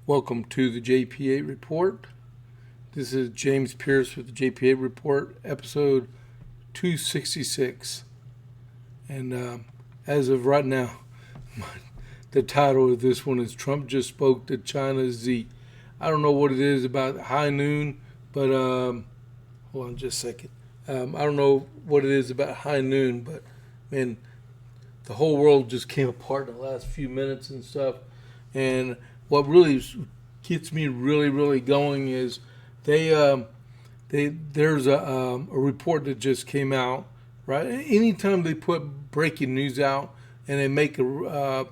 Welcome to the JP8 report. This is James Pierce with the JP8 report, episode 266. And as of right now, the title of this one is Trump Just Spoke to China's Z. I don't know what it is about high noon, but hold on just a second. I don't know what it is about high noon, but man, the whole world just came apart in the last few minutes and stuff. And what really gets me really going is there's a report that just came out, right? Anytime they put breaking news out and they make a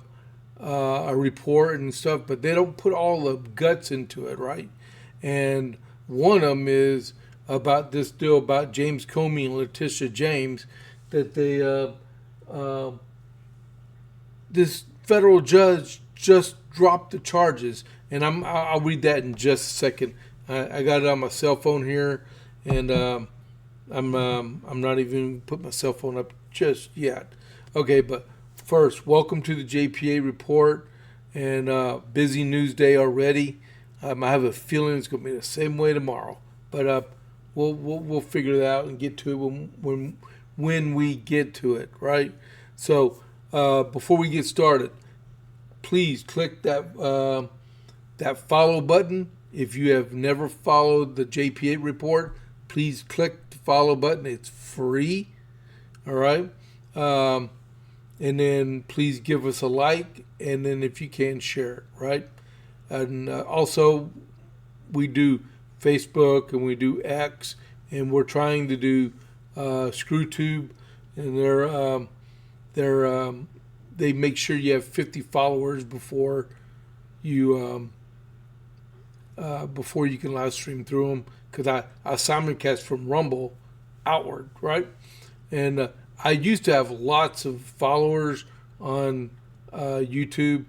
report and stuff, but they don't put all the guts into it, right? And one of them is about this deal about James Comey and Letitia James, that this federal judge just dropped the charges, and I'll read that in just a second. I got it on my cell phone here, and I'm not even put my cell phone up just yet. Okay, but first, welcome to the JPA report, and busy news day already. I have a feeling it's going to be the same way tomorrow, but we'll figure it out and get to it when we get to it, right? So before we get started, please click that follow button. If you have never followed the JP8 report, please click the follow button. It's free. All right. And then please give us a like, and then if you can, share it. Right. And also, we do Facebook and we do X, and we're trying to do ScrewTube, and they make sure you have 50 followers before you can live stream through them, because I simulcast from Rumble outward, right? And I used to have lots of followers on YouTube,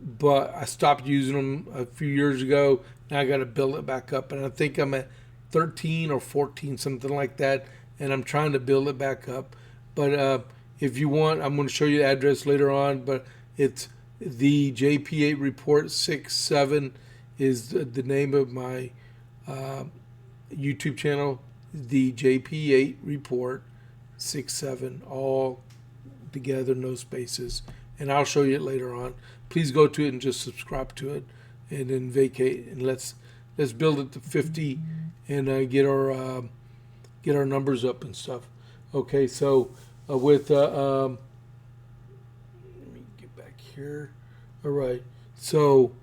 but I stopped using them a few years ago. Now I got to build it back up, and I think I'm at 13 or 14, something like that, and I'm trying to build it back up. But if you want, I'm going to show you the address later on, but it's the JP8 Report 67 is the name of my YouTube channel, the JP8 Report 67, all together, no spaces. And I'll show you it later on. Please go to it and just subscribe to it, and then vacate, and let's build it to 50 and get our numbers up and stuff. Okay, so let me get back here. All right. So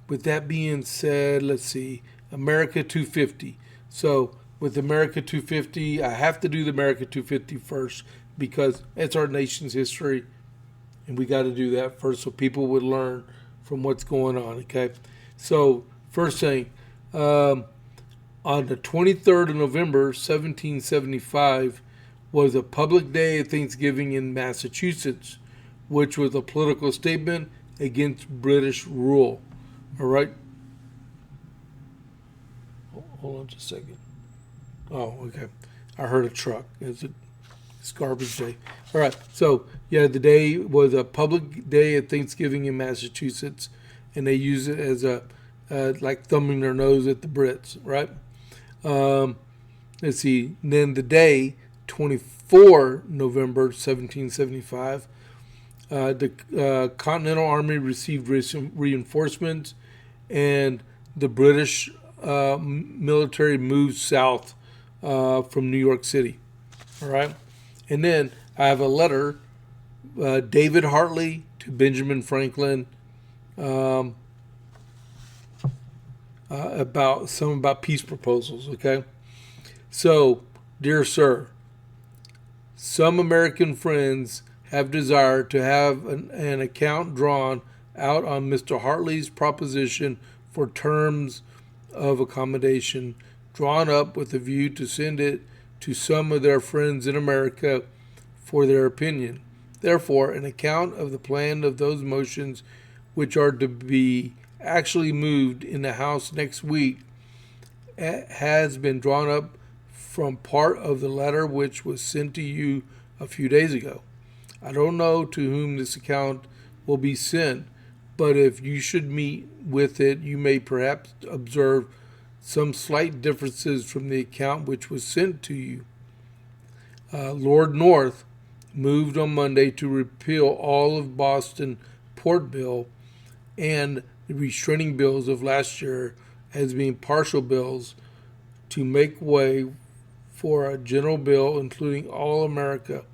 with that being said, let's see. America 250. So with America 250, I have to do the America 250 first because it's our nation's history, and we got to do that first so people would learn from what's going on. Okay. So first thing, on the 23rd of November, 1775, was a public day of Thanksgiving in Massachusetts, which was a political statement against British rule. All right. Hold on just a second. Oh, okay. I heard a truck. It's garbage day. All right. So, yeah, the day was a public day of Thanksgiving in Massachusetts, and they use it as like thumbing their nose at the Brits, right? Let's see. And then the day, 24 November 1775, the Continental Army received reinforcements, and the British military moved south from New York City. All right. And then I have a letter, David Hartley to Benjamin Franklin, about peace proposals. Okay. So, dear sir, some American friends have desired to have an account drawn out on Mr. Hartley's proposition for terms of accommodation, drawn up with a view to send it to some of their friends in America for their opinion. Therefore, an account of the plan of those motions which are to be actually moved in the House next week has been drawn up from part of the letter which was sent to you a few days ago. I don't know to whom this account will be sent, but if you should meet with it, you may perhaps observe some slight differences from the account which was sent to you. Lord North moved on Monday to repeal all of Boston Port Bill and the restraining bills of last year as being partial bills to make way for a general bill including all America,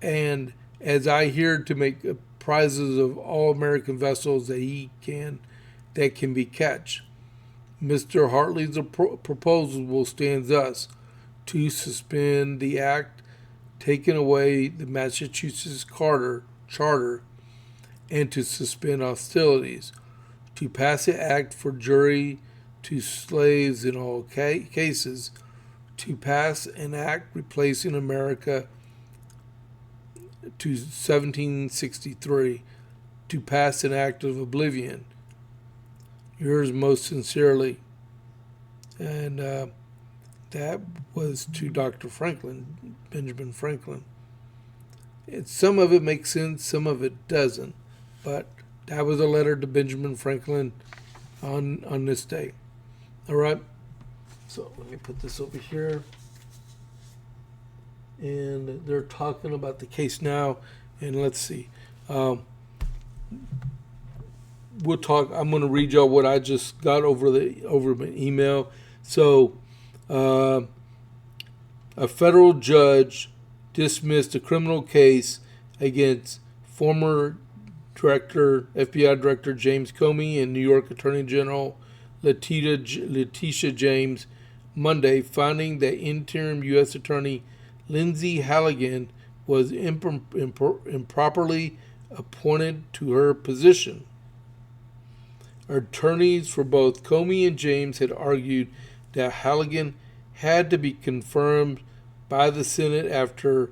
and as I hear, to make prizes of all American vessels that can be catch. Mr. Hartley's proposal will stand thus: to suspend the act taking away the Massachusetts charter and to suspend hostilities, to pass an act for jury to slaves in all cases, to pass an act replacing America to 1763, to pass an act of oblivion. Yours most sincerely. And that was to Dr. Franklin, Benjamin Franklin. Some of it makes sense, some of it doesn't. But that was a letter to Benjamin Franklin on this day. All right. So let me put this over here. And they're talking about the case now. And let's see. We'll talk. I'm going to read y'all what I just got over my email. So, a federal judge dismissed a criminal case against former FBI Director James Comey and New York Attorney General Letitia James Monday, finding that interim U.S. Attorney Lindsay Halligan was improperly appointed to her position. Attorneys for both Comey and James had argued that Halligan had to be confirmed by the Senate after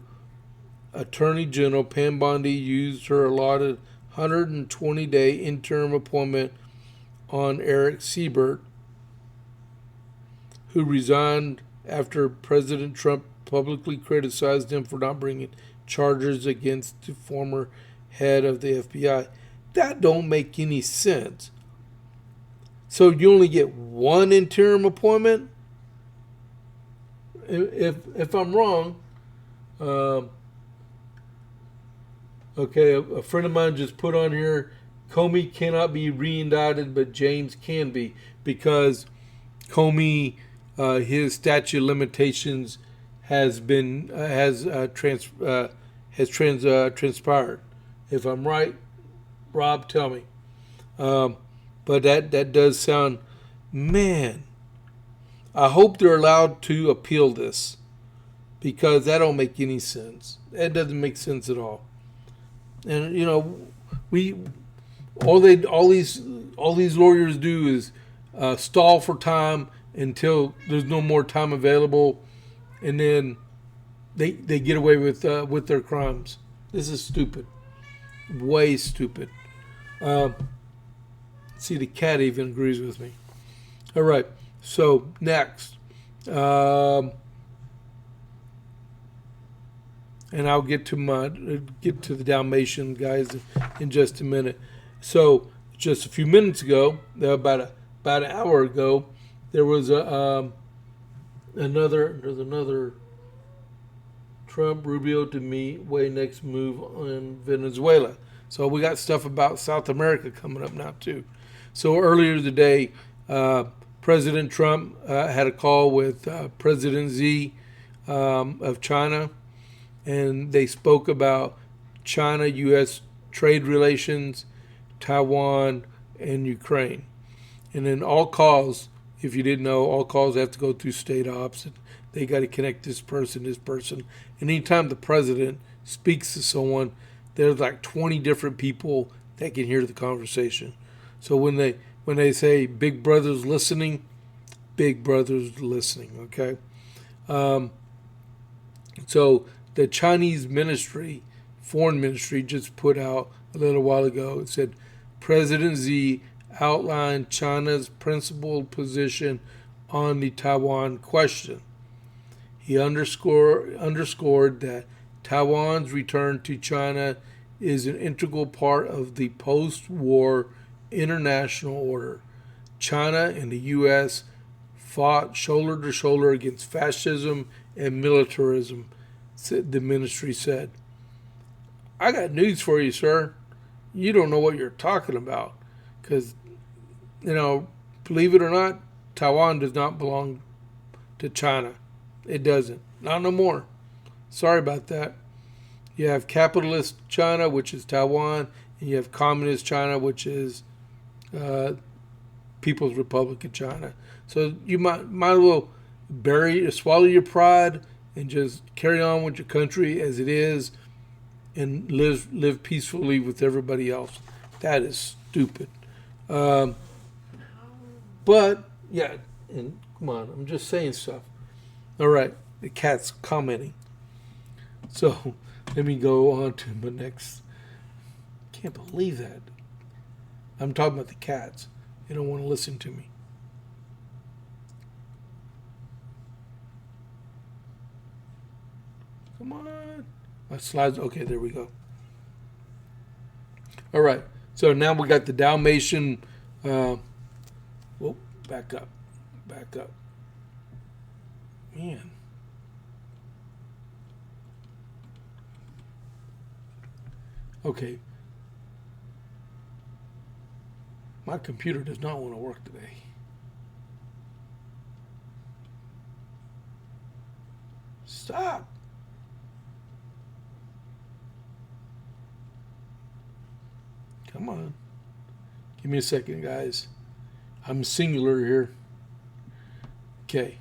Attorney General Pam Bondi used her allotted 120-day interim appointment on Eric Siebert, who resigned after President Trump publicly criticized him for not bringing charges against the former head of the FBI. That don't make any sense. So you only get one interim appointment? If I'm wrong, okay, a friend of mine just put on here, Comey cannot be re-indicted, but James can be, because Comey, his statute of limitations has transpired. If I'm right, Rob, tell me. But that does sound, man. I hope they're allowed to appeal this, because that don't make any sense. That doesn't make sense at all. And all these lawyers do is stall for time until there's no more time available, and then they get away with their crimes. This is stupid, way stupid. See, the cat even agrees with me. All right, so next, and I'll get to the Dalmatian guys in just a minute. So just a few minutes ago, about an hour ago, there was another Trump Rubio to meet way next move in Venezuela. So we got stuff about South America coming up now too. So earlier today, President Trump had a call with President Xi of China, and they spoke about China-U.S. trade relations, Taiwan, and Ukraine. And then all calls, if you didn't know, all calls have to go through state ops. They got to connect this person. And anytime the president speaks to someone, there's like 20 different people that can hear the conversation. So when they say Big Brother's listening, Big Brother's listening, okay? So the Chinese foreign ministry, just put out a little while ago, it said President Xi outlined China's principled position on the Taiwan question. He underscored that Taiwan's return to China is an integral part of the post-war international order. China and the U.S. fought shoulder to shoulder against fascism and militarism, the ministry said. I got news for you, sir. You don't know what you're talking about. Because, believe it or not, Taiwan does not belong to China. It doesn't. Not no more. Sorry about that. You have capitalist China, which is Taiwan, and you have communist China, which is People's Republic of China. So you might as well swallow your pride and just carry on with your country as it is, and live peacefully with everybody else. That is stupid. But yeah, and come on, I'm just saying stuff. All right, the cat's commenting. So let me go on to my next. Can't believe that. I'm talking about the cats. They don't want to listen to me. Come on. My slides. Okay, there we go. All right. So now we got the Dalmatian. Back up. Back up. Man. Okay. My computer does not want to work today. Stop. Come on. Give me a second, guys. I'm singular here. Okay.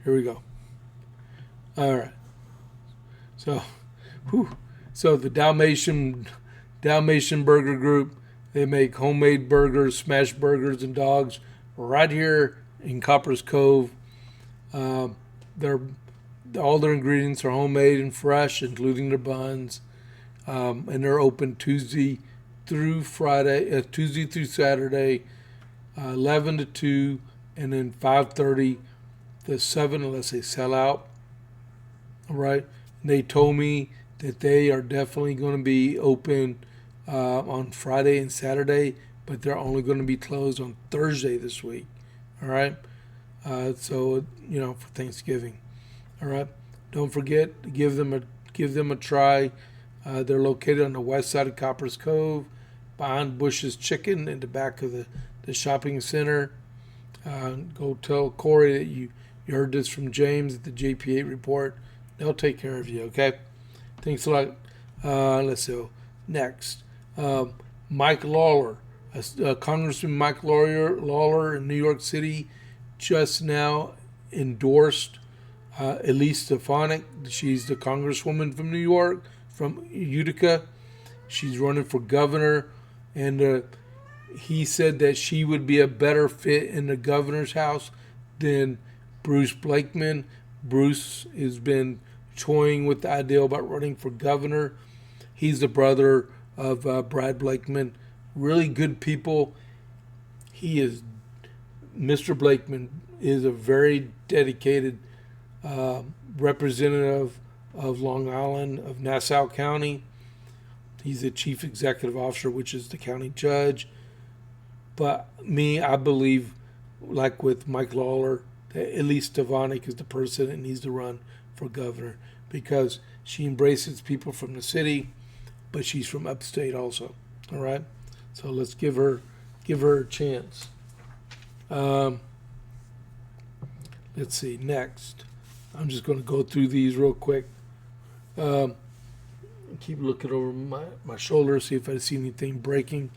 Here we go. All right. So, So the Dalmatian Burger Group, they make homemade burgers, smash burgers, and dogs right here in Copper's Cove. All their ingredients are homemade and fresh, including their buns. And they're open Tuesday through Saturday, 11 to 2, and then 5:30 to 7 unless they sell out. All right. And they told me that they are definitely going to be open on Friday and Saturday, but they're only going to be closed on Thursday this week. All right. So for Thanksgiving. All right. Don't forget to give them a try. They're located on the west side of Copper's Cove, behind Bush's Chicken in the back of the shopping center. Go tell Corey that you heard this from James at the JP8 report. They'll take care of you, okay? Thanks a lot. Let's see. Next. Mike Lawler. Congressman Mike Lawler in New York City just now endorsed Elise Stefanik. She's the congresswoman from New York, from Utica. She's running for governor, and he said that she would be a better fit in the governor's house than Bruce Blakeman. Bruce has been toying with the idea about running for governor. He's the brother of Brad Blakeman. Really good people. Mr. Blakeman is a very dedicated representative of Long Island, of Nassau County. He's the chief executive officer, which is the county judge. But I believe, like with Mike Lawler, that Elise Stefanik is the person that needs to run for governor, because she embraces people from the city, but she's from upstate also. All right, so let's give her a chance. Let's see. Next, I'm just going to go through these real quick. Keep looking over my shoulder, see if I see anything breaking.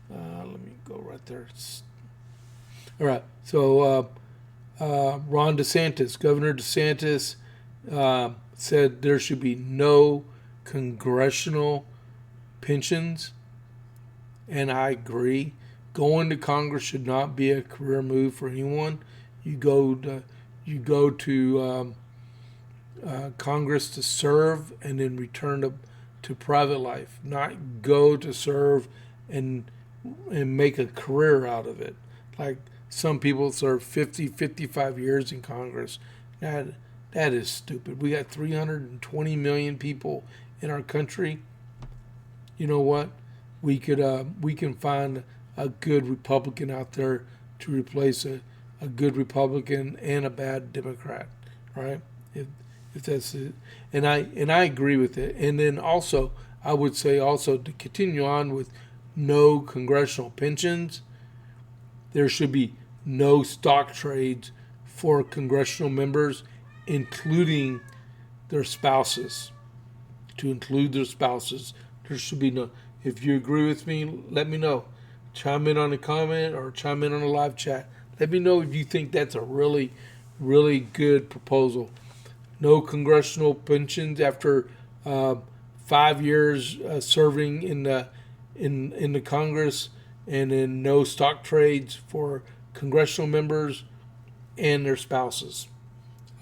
Let me go right there. All right. So Ron DeSantis, Governor DeSantis, said there should be no congressional pensions, and I agree. Going to Congress should not be a career move for anyone. You go to Congress to serve and then return to private life, not go to serve and make a career out of it. Like some people serve 50, 55 years in Congress. That is stupid. We got 320 million people in our country, you know what? We can find a good Republican out there to replace a good Republican and a bad Democrat, right? If that's it. And I agree with it. And then also I would say also to continue on with no congressional pensions, there should be no stock trades for congressional members, including their spouses. To include their spouses, there should be no. If you agree with me, let me know. Chime in on a comment or chime in on a live chat. Let me know if you think that's a really, really good proposal. No congressional pensions after 5 years serving in the Congress, and then no stock trades for congressional members and their spouses.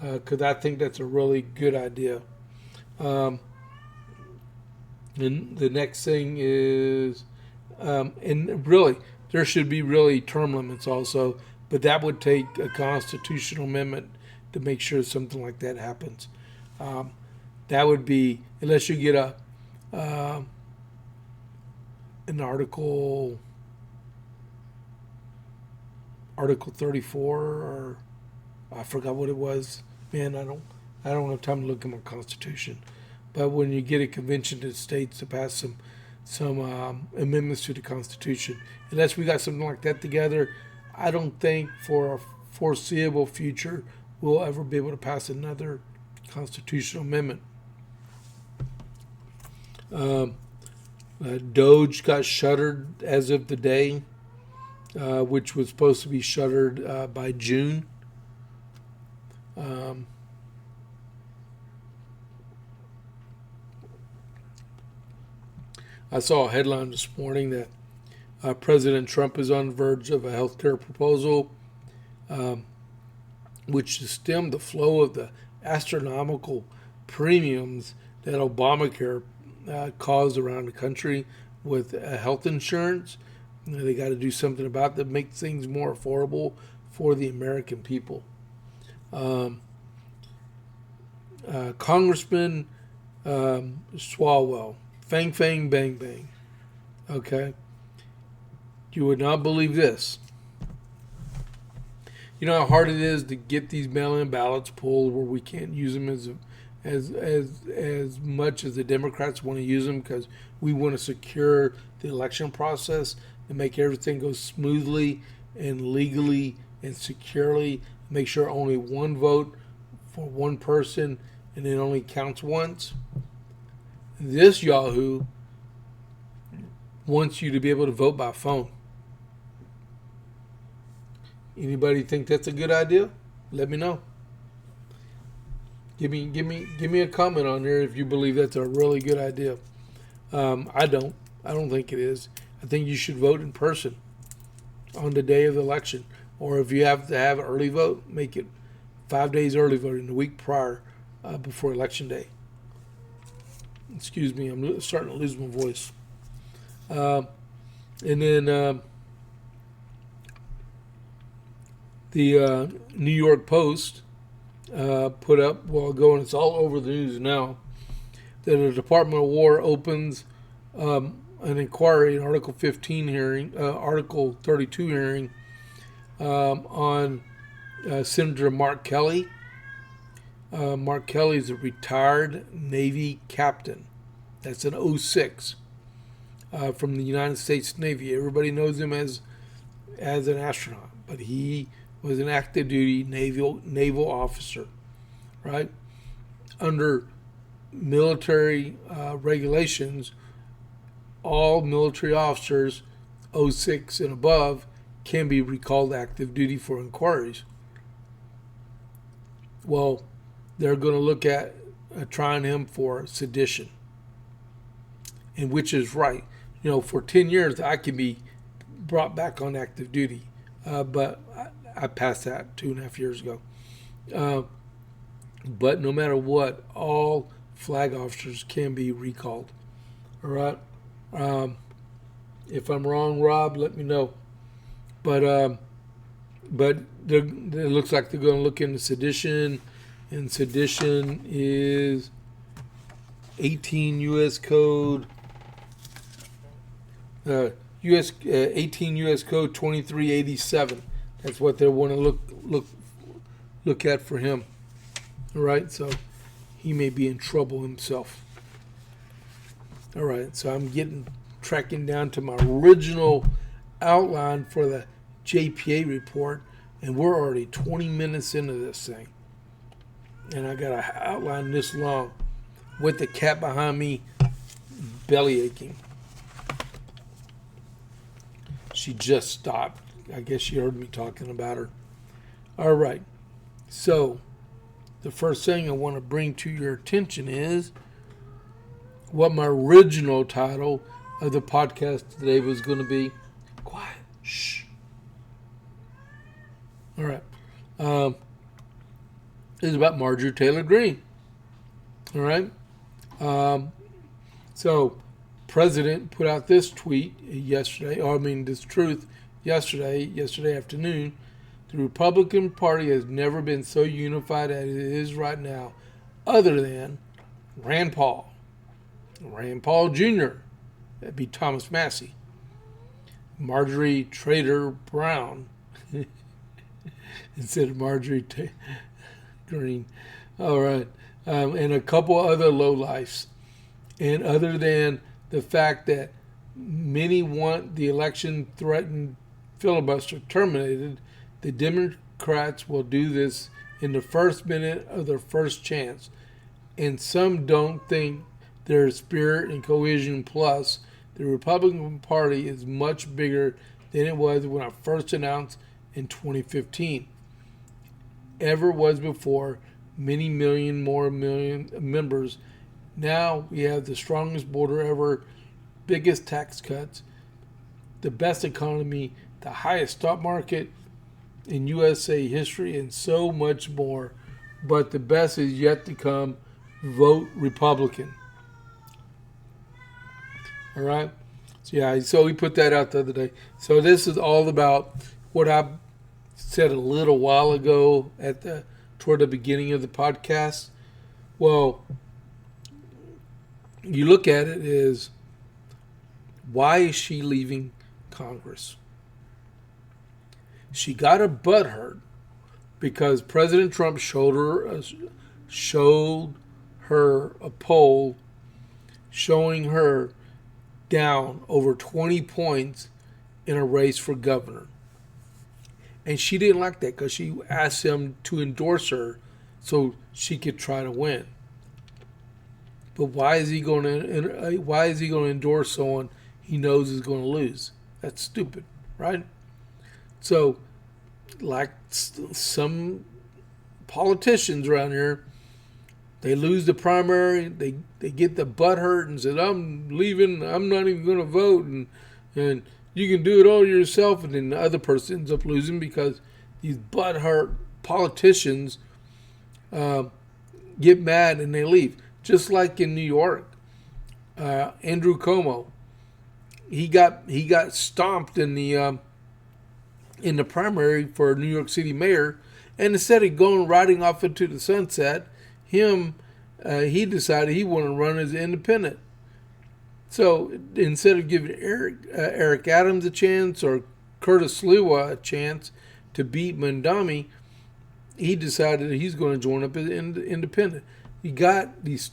Because I think that's a really good idea. And the next thing is, and really, there should be really term limits also, but that would take a constitutional amendment to make sure something like that happens. That would be, unless you get an Article 34, or I forgot what it was. Man, I don't have time to look at my Constitution. But when you get a convention to states to pass some amendments to the Constitution, unless we got something like that together, I don't think for a foreseeable future we'll ever be able to pass another constitutional amendment. Doge got shuttered as of today, which was supposed to be shuttered by June. I saw a headline this morning that President Trump is on the verge of a health care proposal, which to stem the flow of the astronomical premiums that Obamacare caused around the country with health insurance. They got to do something about that, make things more affordable for the American people. Congressman Swalwell, fang, fang, bang, bang. Okay? You would not believe this. You know how hard it is to get these mail-in ballots pulled where we can't use them as much as the Democrats want to use them, because we want to secure the election process and make everything go smoothly and legally and securely. Make sure only one vote for one person and it only counts once. This Yahoo wants you to be able to vote by phone. Anybody think that's a good idea? Let me know. Give me a comment on there if you believe that's a really good idea. I don't think it is. I think you should vote in person on the day of the election. Or if you have to have an early vote, make it 5 days early voting, the week prior, before election day. Excuse me, I'm starting to lose my voice. And then the New York Post put up, well, and it's all over the news now, that the Department of War opens an inquiry, an Article 15 hearing, Article 32 hearing on Senator Mark Kelly. Mark Kelly is a retired Navy captain. That's an 06 from the United States Navy. Everybody knows him as an astronaut, but he was an active duty naval officer, right? Under military regulations, all military officers 06 and above can be recalled active duty for inquiries. Well, they're going to look at trying him for sedition, and which is right. You know, for 10 years, I can be brought back on active duty, but I passed that 2.5 years ago. But no matter what, all flag officers can be recalled. All right. If I'm wrong, Rob, let me know. But it looks like they're going to look into sedition, and sedition is 18 U.S. Code, U.S. 18 U.S. Code 2387. That's what they want to look at for him. All right, so he may be in trouble himself. All right, so I'm tracking down to my original outline for the JP8 report, and we're already 20 minutes into this thing. And I got an outline this long with the cat behind me belly aching. She just stopped. I guess she heard me talking about her. All right, so the first thing I want to bring to your attention is what my original title of the podcast today was going to be. Quiet. Shh. All right. It's about Marjorie Taylor Greene. All right. So, President put out this tweet yesterday. This truth yesterday afternoon. The Republican Party has never been so unified as it is right now, other than Rand Paul Jr., that'd be Thomas Massey, Marjorie Taylor Brown, instead of Marjorie Greene. All right, and a couple other lowlifes. And other than the fact that many want the election-threatened filibuster terminated, the Democrats will do this in the first minute of their first chance. And some don't think their spirit and cohesion plus the Republican Party is much bigger than it was when I first announced in 2015. Ever was before, many million members. Now we have the strongest border ever, biggest tax cuts, the best economy, the highest stock market in USA history, and so much more. But the best is yet to come. Vote Republican. All right. So we put that out the other day. So this is all about what I said a little while ago toward the beginning of the podcast. Well, you look at it as, why is she leaving Congress? She got her butt hurt because President Trump showed her a poll showing her down over 20 points in a race for governor. And she didn't like that because she asked him to endorse her so she could try to win. But why is he going to endorse someone he knows is going to lose? That's stupid, right? So, like some politicians around here, they lose the primary, they get the butt hurt and said, I'm leaving, I'm not even going to vote, and you can do it all yourself, and then the other person ends up losing because these butt hurt politicians get mad and they leave. Just like in New York, Andrew Cuomo, he got stomped in the primary for New York City mayor, and instead of riding off into the sunset, he decided he wanted to run as an independent. So instead of giving Eric Adams a chance or Curtis Sliwa a chance to beat Mamdani, he decided that he's going to join up as an independent. You got these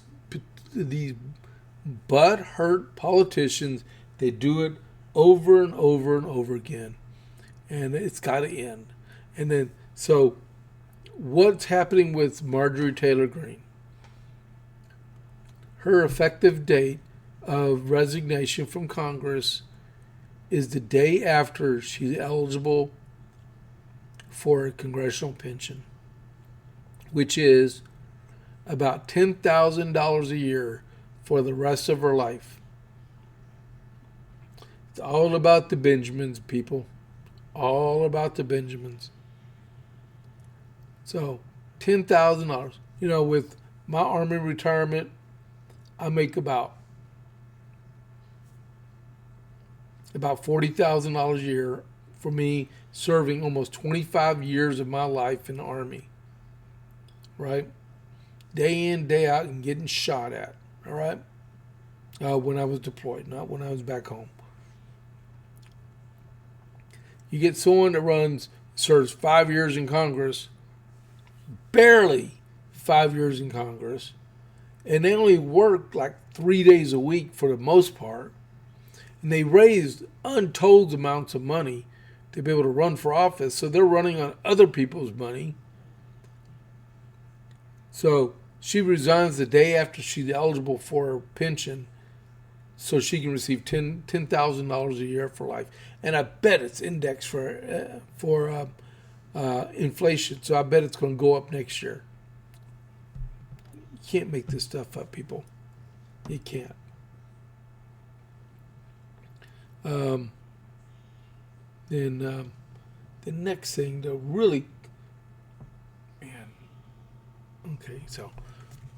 butt-hurt politicians. They do it over and over and over again, and it's got to end. And then, so what's happening with Marjorie Taylor Greene? Her effective date of resignation from Congress is the day after she's eligible for a congressional pension, which is about $10,000 a year for the rest of her life. It's all about the Benjamins, people. All about the Benjamins. So, $10,000. With my Army retirement, I make about $40,000 a year for me serving almost 25 years of my life in the Army. Right? Day in, day out, and getting shot at. all right, when I was deployed, not when I was back home. You get someone that serves 5 years in Congress, barely 5 years in Congress, and they only work like 3 days a week for the most part, and they raised untold amounts of money to be able to run for office, so they're running on other people's money. So she resigns the day after she's eligible for her pension, so she can receive $10,000 a year for life. And I bet it's indexed for inflation, so I bet it's going to go up next year. You can't make this stuff up, people. You can't. Then the next thing, the really, man. Okay, so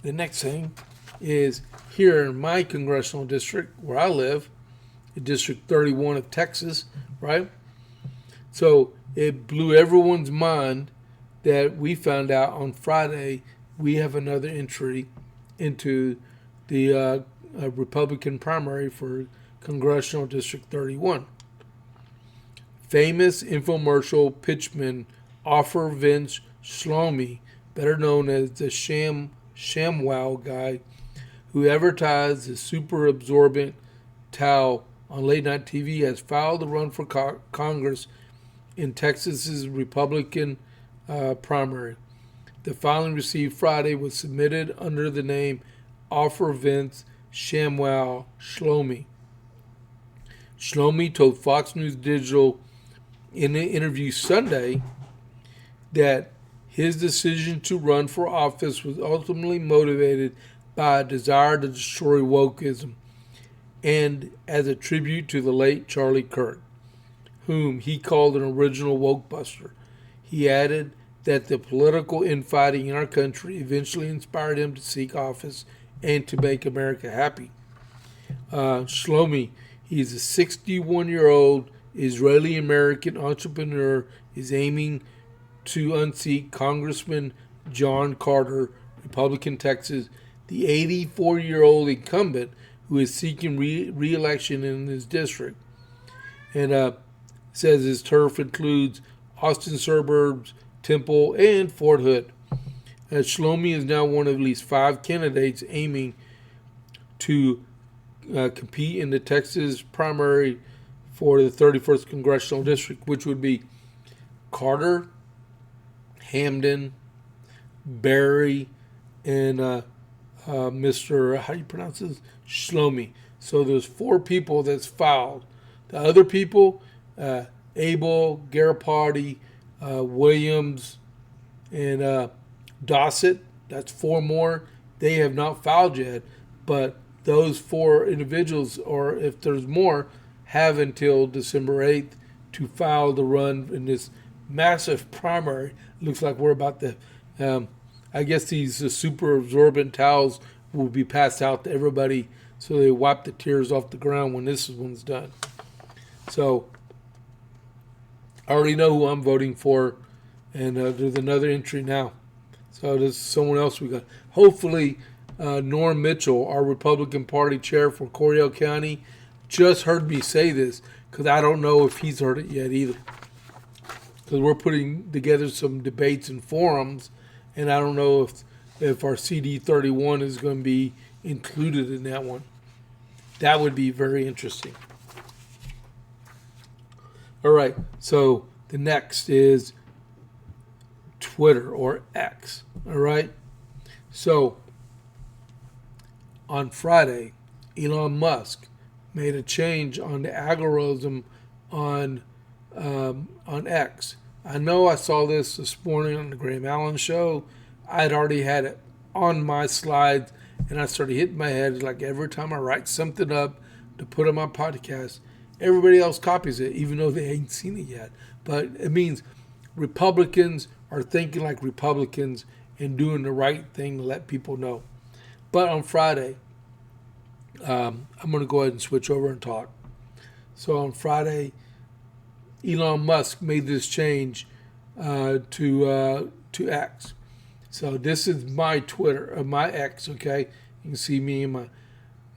the next thing is here in my congressional district where I live, District 31 of Texas, right? So it blew everyone's mind that we found out on Friday we have another entry into the Republican primary for Congressional District 31. Famous infomercial pitchman Offer Vince Shlomi, better known as the ShamWow guy, who advertised the super absorbent towel on late night TV, has filed to run for Congress in Texas's Republican primary. The filing received Friday was submitted under the name Offer Vince ShamWow Shlomi. Shlomi told Fox News Digital in an interview Sunday that his decision to run for office was ultimately motivated by a desire to destroy wokeism and as a tribute to the late Charlie Kirk, whom he called an original wokebuster. He added that the political infighting in our country eventually inspired him to seek office and to make America happy. Shlomi, he's a 61-year-old Israeli-American entrepreneur, is aiming to unseat Congressman John Carter, Republican Texas, the 84-year-old incumbent who is seeking re-election in his district. And says his turf includes Austin suburbs, Temple, and Fort Hood. Shlomi is now one of at least 5 candidates aiming to compete in the Texas primary for the 31st Congressional District, which would be Carter, Hamden, Barry, and Mr. How do you pronounce this? Shlomi. So there's 4 people that's filed. The other people, Abel, Garibaldi, Williams, and Dossett, that's 4 more. They have not filed yet, but those 4 individuals, or if there's more, have until December 8th to file the run in this massive primary. Looks like we're about to, I guess these super absorbent towels will be passed out to everybody so they wipe the tears off the ground when this one's done. So I already know who I'm voting for, and there's another entry now. So there's someone else we got. Hopefully, Norm Mitchell, our Republican Party chair for Coryell County, just heard me say this because I don't know if he's heard it yet either. Because we're putting together some debates and forums, and I don't know if our CD 31 is going to be included in that one. That would be very interesting. All right, so the next is Twitter or X. All right, so on Friday, Elon Musk made a change on the algorithm on X. I know I saw this morning on the Graham Allen show. I'd already had it on my slides, and I started hitting my head like every time I write something up to put on my podcast, everybody else copies it, even though they ain't seen it yet. But it means Republicans are thinking like Republicans and doing the right thing to let people know. But on Friday, I'm going to go ahead and switch over and talk. So on Friday, Elon Musk made this change to X. So this is my Twitter, my X, okay? You can see me and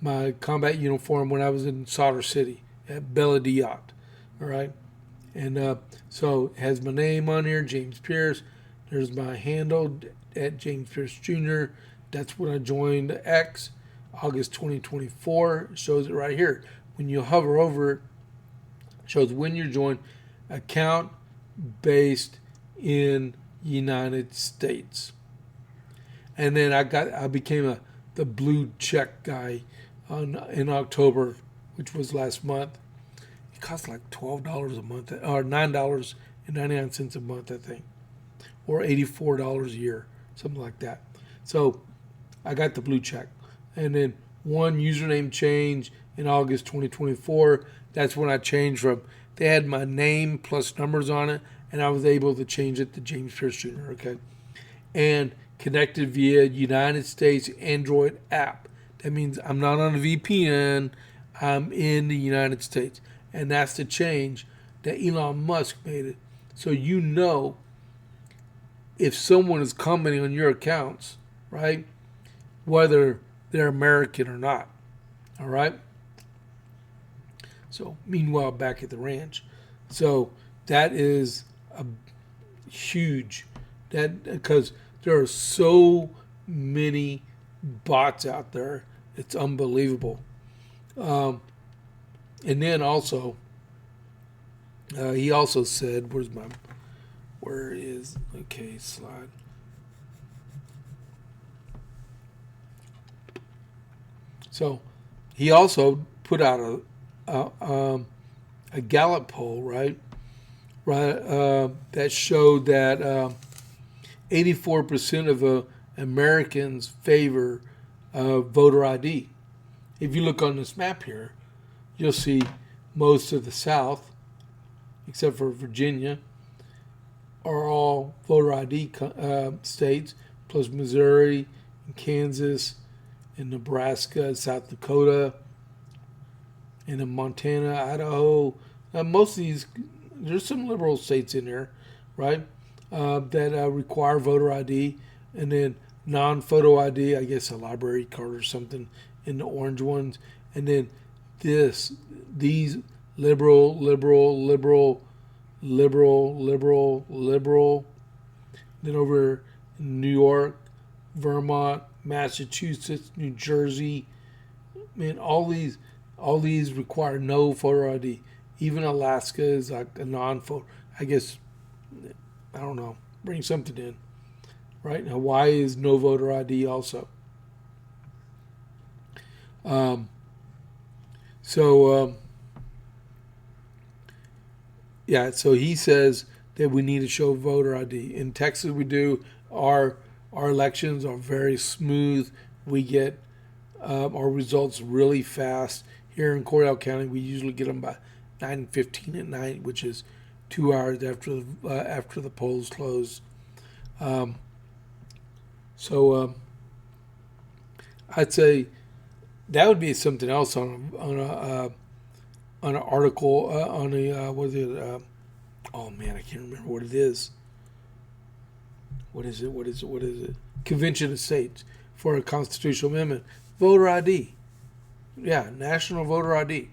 my combat uniform when I was in Solder City at Bella Diat. All right. And so it has my name on here, James Pierce. There's my handle at James Pierce Jr. That's when I joined X, August 2024. It shows it right here. When you hover over it, shows when you joined, account based in United States. And then I became the blue check guy in October, which was last month. It cost like $12 a month, or $9.99 a month, I think, or $84 a year, something like that. So I got the blue check, and then one username change in August 2024. That's when I changed from. They had my name plus numbers on it, and I was able to change it to James Pierce Jr. Okay, and connected via United States Android app. That means I'm not on a VPN. I'm in the United States. And that's the change that Elon Musk made it. So you know if someone is commenting on your accounts, right, whether they're American or not. All right? So meanwhile, back at the ranch. So that is a huge, because there are so many bots out there. It's unbelievable. And then also, he also said, slide. So he also put out a Gallup poll, right, that showed that 84% of Americans favor voter ID. If you look on this map here, you'll see most of the South, except for Virginia, are all voter ID states, plus Missouri and Kansas and Nebraska and South Dakota and then Montana, Idaho. Most of these, there's some liberal states in there, right, that require voter ID, and then non-photo ID, I guess a library card or something in the orange ones, and then these liberal. Then over in New York, Vermont, Massachusetts, New Jersey, man, all these require no photo ID. Even Alaska is like a non-photo. I guess, I don't know, bring something in, right? And Hawaii is no voter ID also. So he says that we need to show voter ID. In Texas, we do. Our elections are very smooth. We get our results really fast. Here in Cordell County, we usually get them by 9:15 at night, which is 2 hours after the polls close. I'd say that would be something else on an article on a oh man, I can't remember what it is. What is it? Convention of States for a constitutional amendment. Voter ID. Yeah, national voter ID.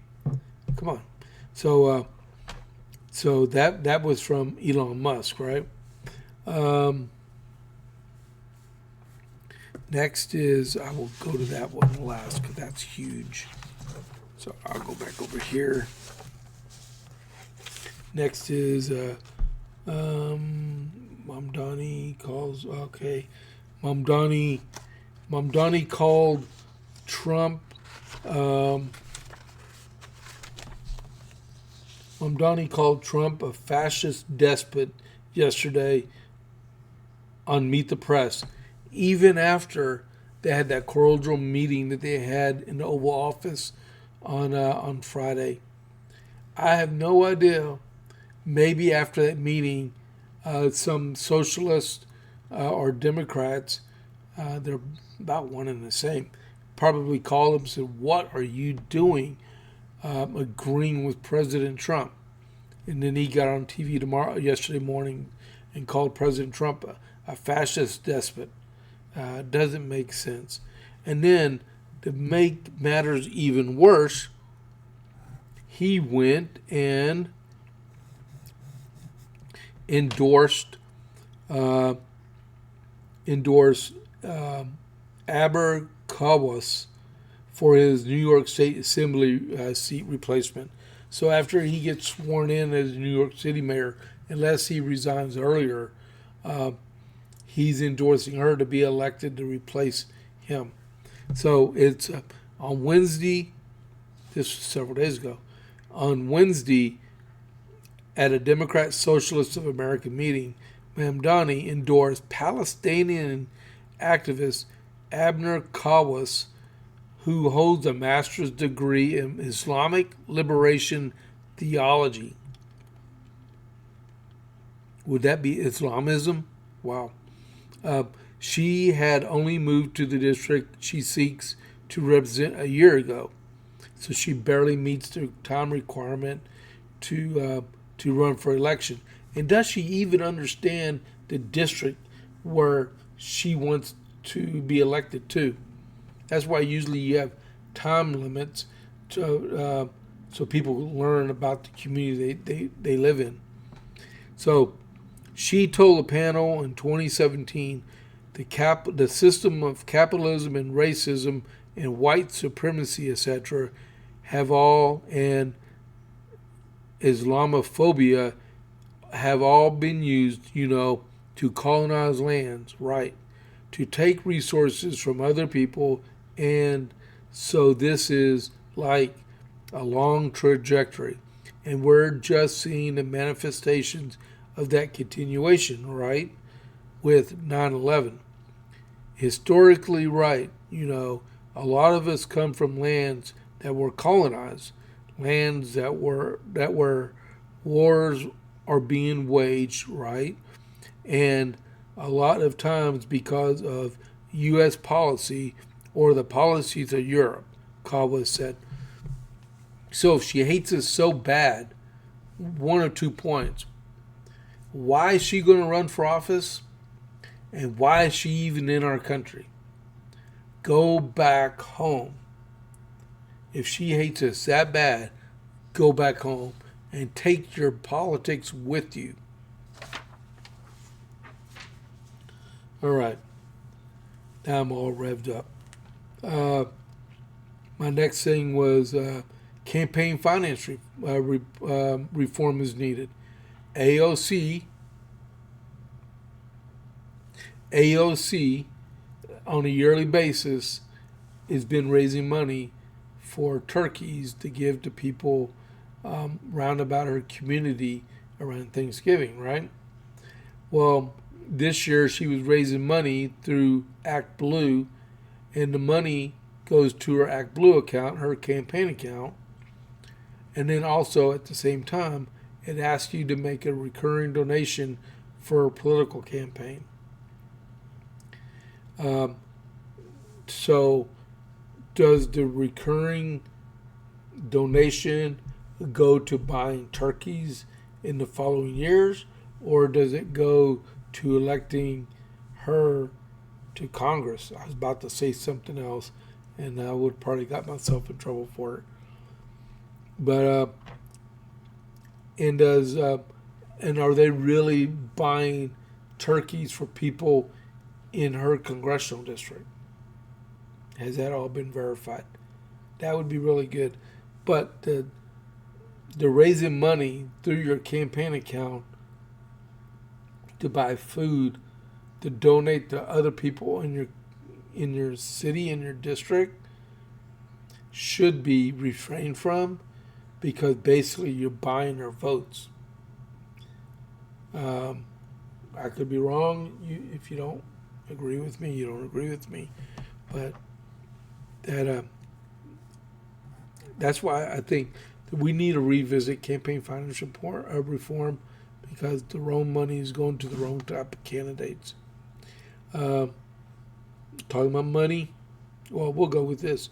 Come on. So that was from Elon Musk, right? Next is, I will go to that one last because that's huge. So I'll go back over here. Next is Mamdani calls. Okay, Mamdani called Trump. Mamdani called Trump a fascist despot yesterday on Meet the Press, even after they had that cordial meeting that they had in the Oval Office on Friday. I have no idea. Maybe after that meeting, some socialists or Democrats, they're about one and the same, probably called him and said, "What are you doing agreeing with President Trump?" And then he got on TV yesterday morning and called President Trump a fascist despot. Doesn't make sense. And then to make matters even worse, he went and endorsed Abercrombie for his New York State Assembly seat replacement. So after he gets sworn in as New York City mayor, unless he resigns earlier, he's endorsing her to be elected to replace him. So it's on Wednesday, this was several days ago, on Wednesday at a Democrat Socialists of America meeting, Mamdani endorsed Palestinian activist Abner Kawas, who holds a master's degree in Islamic liberation theology. Would that be Islamism? Wow. She had only moved to the district she seeks to represent a year ago, so she barely meets the time requirement to run for election. And does she even understand the district where she wants to be elected to? That's why usually you have time limits to, so people learn about the community they live in. So she told the panel in 2017 the system of capitalism and racism and white supremacy, etc., have all, and Islamophobia have all been used, to colonize lands, right? To take resources from other people. And so this is like a long trajectory. And we're just seeing the manifestations of that continuation, right? With 9/11. Historically, right, a lot of us come from lands that were colonized, lands that were wars are being waged, right? And a lot of times because of U.S. policy or the policies of Europe, Kawa said. So if she hates us so bad, one or 2 points. Why is she going to run for office? And why is she even in our country? Go back home. If she hates us that bad, go back home and take your politics with you. All right. Now I'm all revved up. My next thing was campaign finance reform is needed. AOC on a yearly basis has been raising money for turkeys to give to people round about her community around Thanksgiving, right? Well, this year she was raising money through Act Blue, and the money goes to her Act Blue account, her campaign account, and then also at the same time it asks you to make a recurring donation for a political campaign. So does the recurring donation go to buying turkeys in the following years, or does it go to electing her to Congress? I was about to say something else, and I would probably got myself in trouble for it. But and are they really buying turkeys for people in her congressional district? Has that all been verified? That would be really good. But the raising money through your campaign account to buy food to donate to other people in your city, in your district, should be refrained from, because basically you're buying their votes. I could be wrong. If you don't agree with me, you don't agree with me. But that's why I think that we need to revisit campaign finance reform, because the wrong money is going to the wrong type of candidates. Talking about money, well, we'll go with this.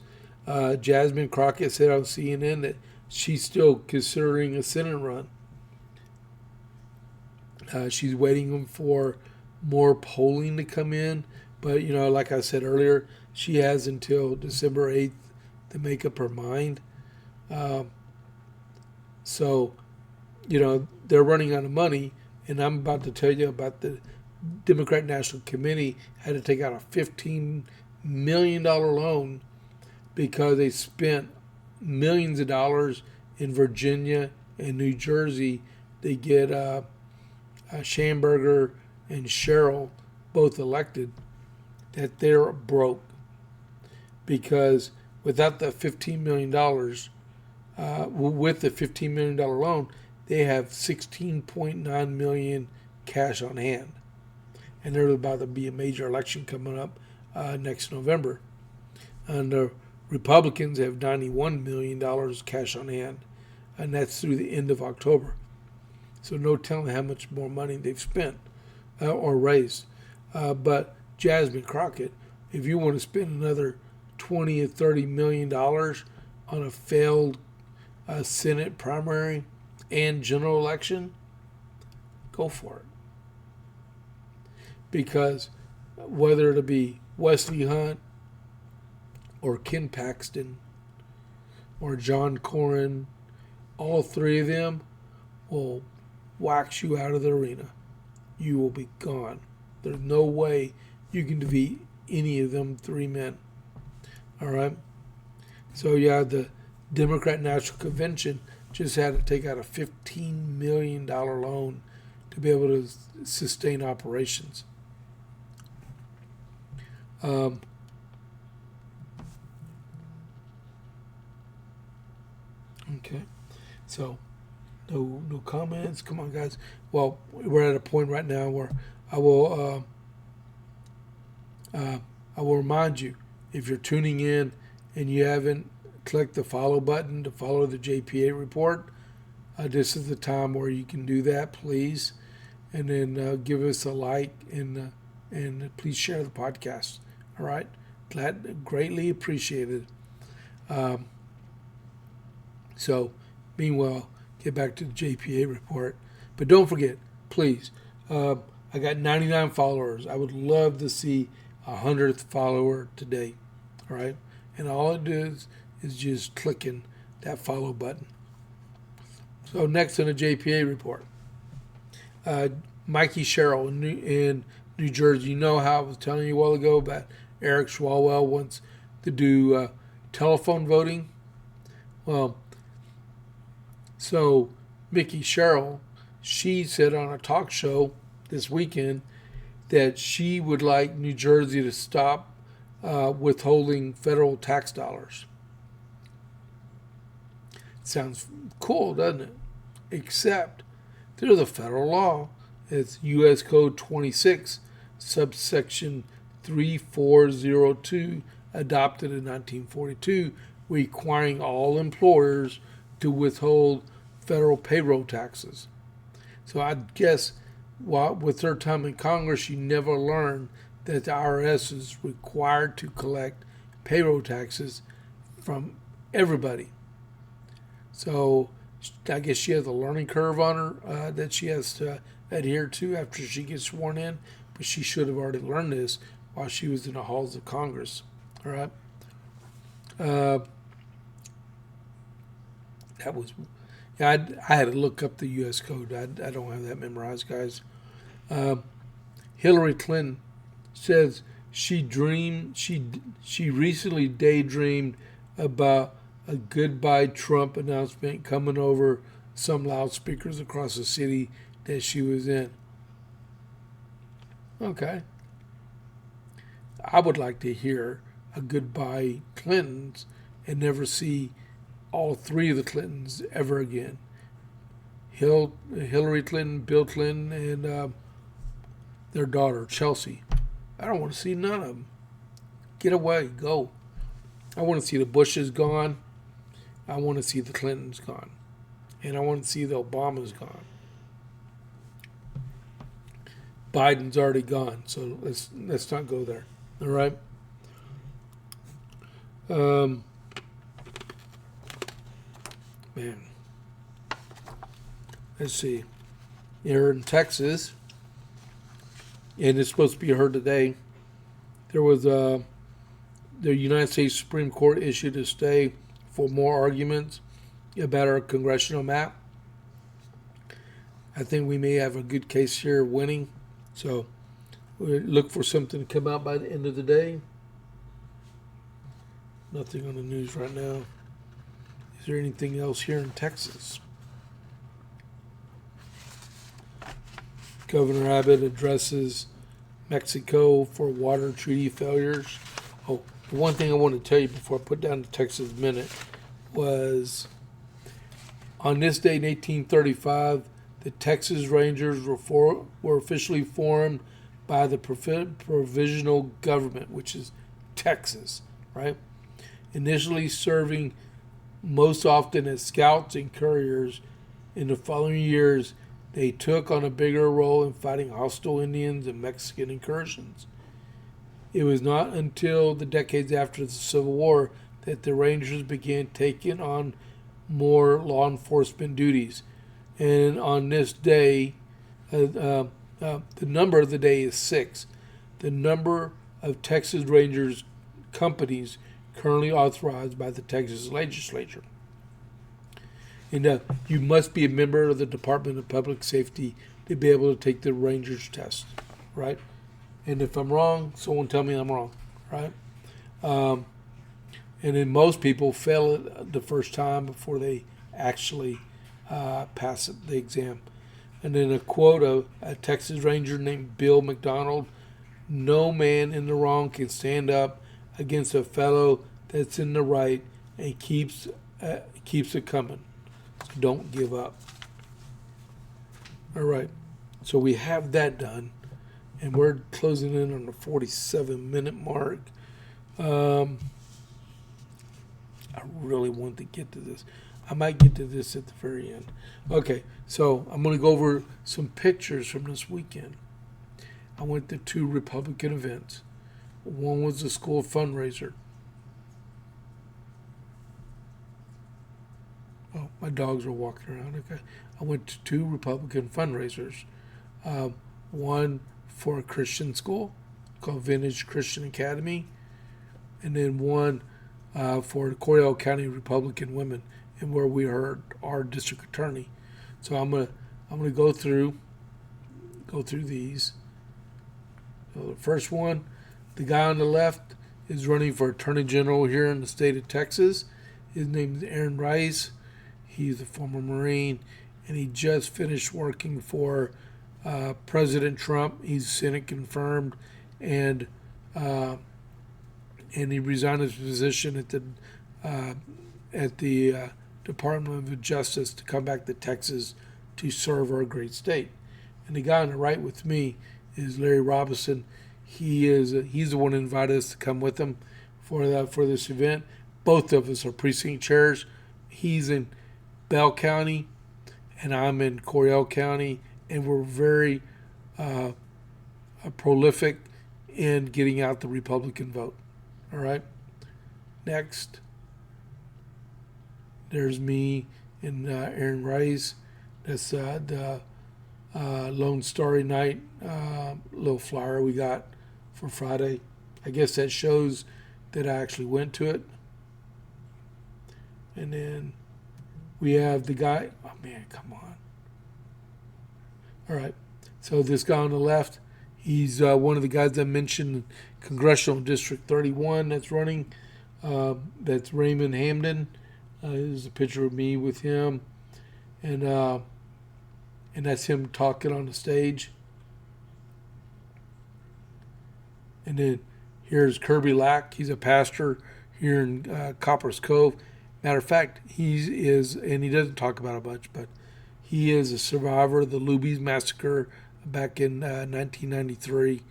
Jasmine Crockett said on CNN that she's still considering a Senate run. She's waiting for more polling to come in. But, like I said earlier, she has until December 8th to make up her mind. Um, so, they're running out of money, and I'm about to tell you about the Democrat National Committee had to take out a $15 million loan because they spent millions of dollars in Virginia and New Jersey to get Schamberger and Sherrill both elected, that they're broke because without the $15 million, with the $15 million loan, they have $16.9 million cash on hand. And there's about to be a major election coming up next November. And the Republicans have $91 million cash on hand, and that's through the end of October. So no telling how much more money they've spent or raised. But Jasmine Crockett, if you want to spend another $20 or $30 million on a failed Senate primary and general election, go for it. Because whether it'll be Wesley Hunt or Ken Paxton or John Cornyn, all three of them will wax you out of the arena. You will be gone. There's no way you can defeat any of them three men. All right? So, the Democrat National Convention just had to take out a $15 million loan to be able to sustain operations. Okay, so no comments. Come on, guys. Well, we're at a point right now where I will remind you, if you're tuning in and you haven't clicked the follow button to follow the JP8 report, this is the time where you can do that, please, and then give us a like and please share the podcast. All right, greatly appreciated. So, meanwhile, get back to the JPA report. But don't forget, please, I got 99 followers. I would love to see a 100th follower today. All right? And all it does is just clicking that follow button. So, next on the JPA report, Mikey Sherrill in New Jersey. You know how I was telling you a while ago about Eric Swalwell wants to do telephone voting? Well, so Mickey Sherrill, she said on a talk show this weekend that she would like New Jersey to stop withholding federal tax dollars. Sounds cool, doesn't it? Except there's a federal law. It's U.S. Code 26, subsection 3402, adopted in 1942, requiring all employers to withhold federal payroll taxes. So I guess with her time in Congress, she never learned that the IRS is required to collect payroll taxes from everybody. So I guess she has a learning curve on her that she has to adhere to after she gets sworn in, but she should have already learned this while she was in the halls of Congress. All right. That was, I had to look up the U.S. code. I don't have that memorized, guys. Hillary Clinton says she recently daydreamed about a goodbye Trump announcement coming over some loudspeakers across the city that she was in. Okay. I would like to hear a goodbye Clintons and never see all three of the Clintons ever again. Hillary Clinton, Bill Clinton, and their daughter, Chelsea. I don't want to see none of them. Get away. Go. I want to see the Bushes gone. I want to see the Clintons gone. And I want to see the Obamas gone. Biden's already gone, so let's not go there. All right? Man. Let's see. Here in Texas, and it's supposed to be heard today, there was the United States Supreme Court issued a stay for more arguments about our congressional map. I think we may have a good case here of winning. So we look for something to come out by the end of the day. Nothing on the news right now. Is there anything else here in Texas? Governor Abbott addresses Mexico for water treaty failures. Oh, the one thing I want to tell you before I put down the Texas Minute was on this date in 1835, the Texas Rangers were officially formed by the provisional government, which is Texas, right? Initially serving most often as scouts and couriers. In the following years, they took on a bigger role in fighting hostile Indians and Mexican incursions. It was not until the decades after the Civil War that the Rangers began taking on more law enforcement duties. And on this day, the number of the day is 6. The number of Texas Rangers companies currently authorized by the Texas legislature. And you must be a member of the Department of Public Safety to be able to take the Rangers test, right? And if I'm wrong, someone tell me I'm wrong, right? And then most people fail it the first time before they actually pass the exam. And then a quote of a Texas Ranger named Bill McDonald: "No man in the wrong can stand up against a fellow that's in the right and keeps it coming. So don't give up." All right, so we have that done, and we're closing in on the 47-minute mark. I really want to get to this. I might get to this at the very end. Okay, so I'm going to go over some pictures from this weekend. I went to 2 Republican events. One was a school fundraiser. Oh, my dogs are walking around. Okay, I went to 2 Republican fundraisers. One for a Christian school called Vintage Christian Academy, and then one for the Cordell County Republican Women, and where we heard our district attorney. So I'm gonna go through these. So the first one, the guy on the left is running for Attorney General here in the state of Texas. His name is Aaron Rice. He's a former Marine, and he just finished working for President Trump. He's Senate confirmed, and he resigned his position at the Department of Justice to come back to Texas to serve our great state. And the guy on the right with me is Larry Robinson. He's the one who invited us to come with him for this event. Both of us are precinct chairs. He's in Bell County, and I'm in Cordell County, and we're very prolific in getting out the Republican vote. All right. Next, there's me and Aaron Rice. That's the Lone Starry Night little flyer we got for Friday. I guess that shows that I actually went to it. And then we have the guy. Oh man, come on. All right. So this guy on the left, he's one of the guys I mentioned, Congressional District 31 that's running. That's Raymond Hamden. There's a picture of me with him, and that's him talking on the stage. And then here's Kirby Lack. He's a pastor here in Copper's Cove. Matter of fact, he is, and he doesn't talk about it much, but he is a survivor of the Luby's massacre back in 1993,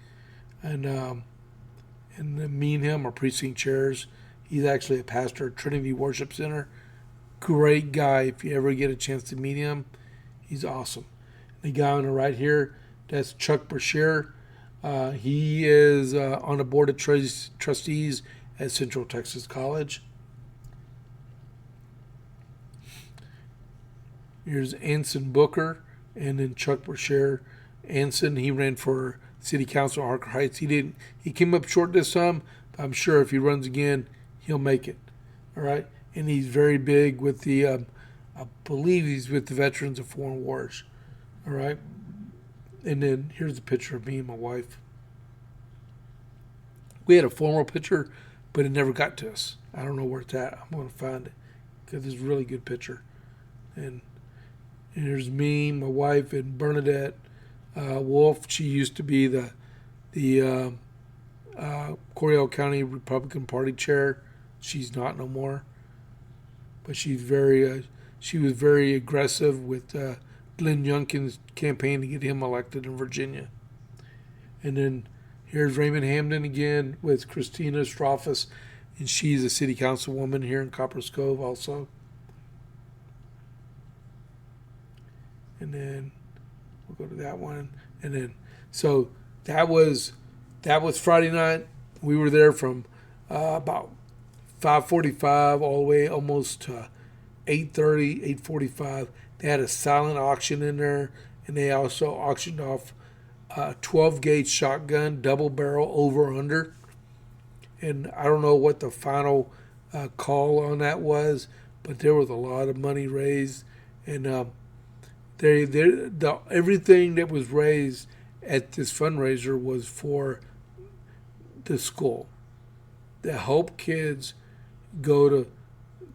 and me and him are precinct chairs. He's actually a pastor at Trinity Worship Center. Great guy. If you ever get a chance to meet him, he's awesome. The guy on the right here, that's Chuck Brashear. He is on the board of trustees at Central Texas College. Here's Anson Booker, and then Chuck Brashear. Anson, he ran for city council of Harker Heights. He came up short this time, but I'm sure if he runs again, he'll make it. All right, and he's very big with the, I believe he's with the Veterans of Foreign Wars. All right, and then here's a picture of me and my wife. We had a formal picture, but it never got to us. I don't know where it's at. I'm going to find it because it's a really good picture. And here's me, my wife, and Bernadette Wolf. She used to be the Coryell County Republican Party chair. She's not no more, but she was very aggressive with Glenn Youngkin's campaign to get him elected in Virginia. And then here's Raymond Hamden again with Christina Stroffus, and she's a city councilwoman here in Copper's Cove also. And then we'll go to that one. And then, so that was Friday night. We were there from about 5:45 all the way almost to 8:30, 8:45. They had a silent auction in there, and they also auctioned off a 12-gauge shotgun, double barrel, over under. And I don't know what the final call on that was, but there was a lot of money raised, and everything that was raised at this fundraiser was for the school. To help kids go to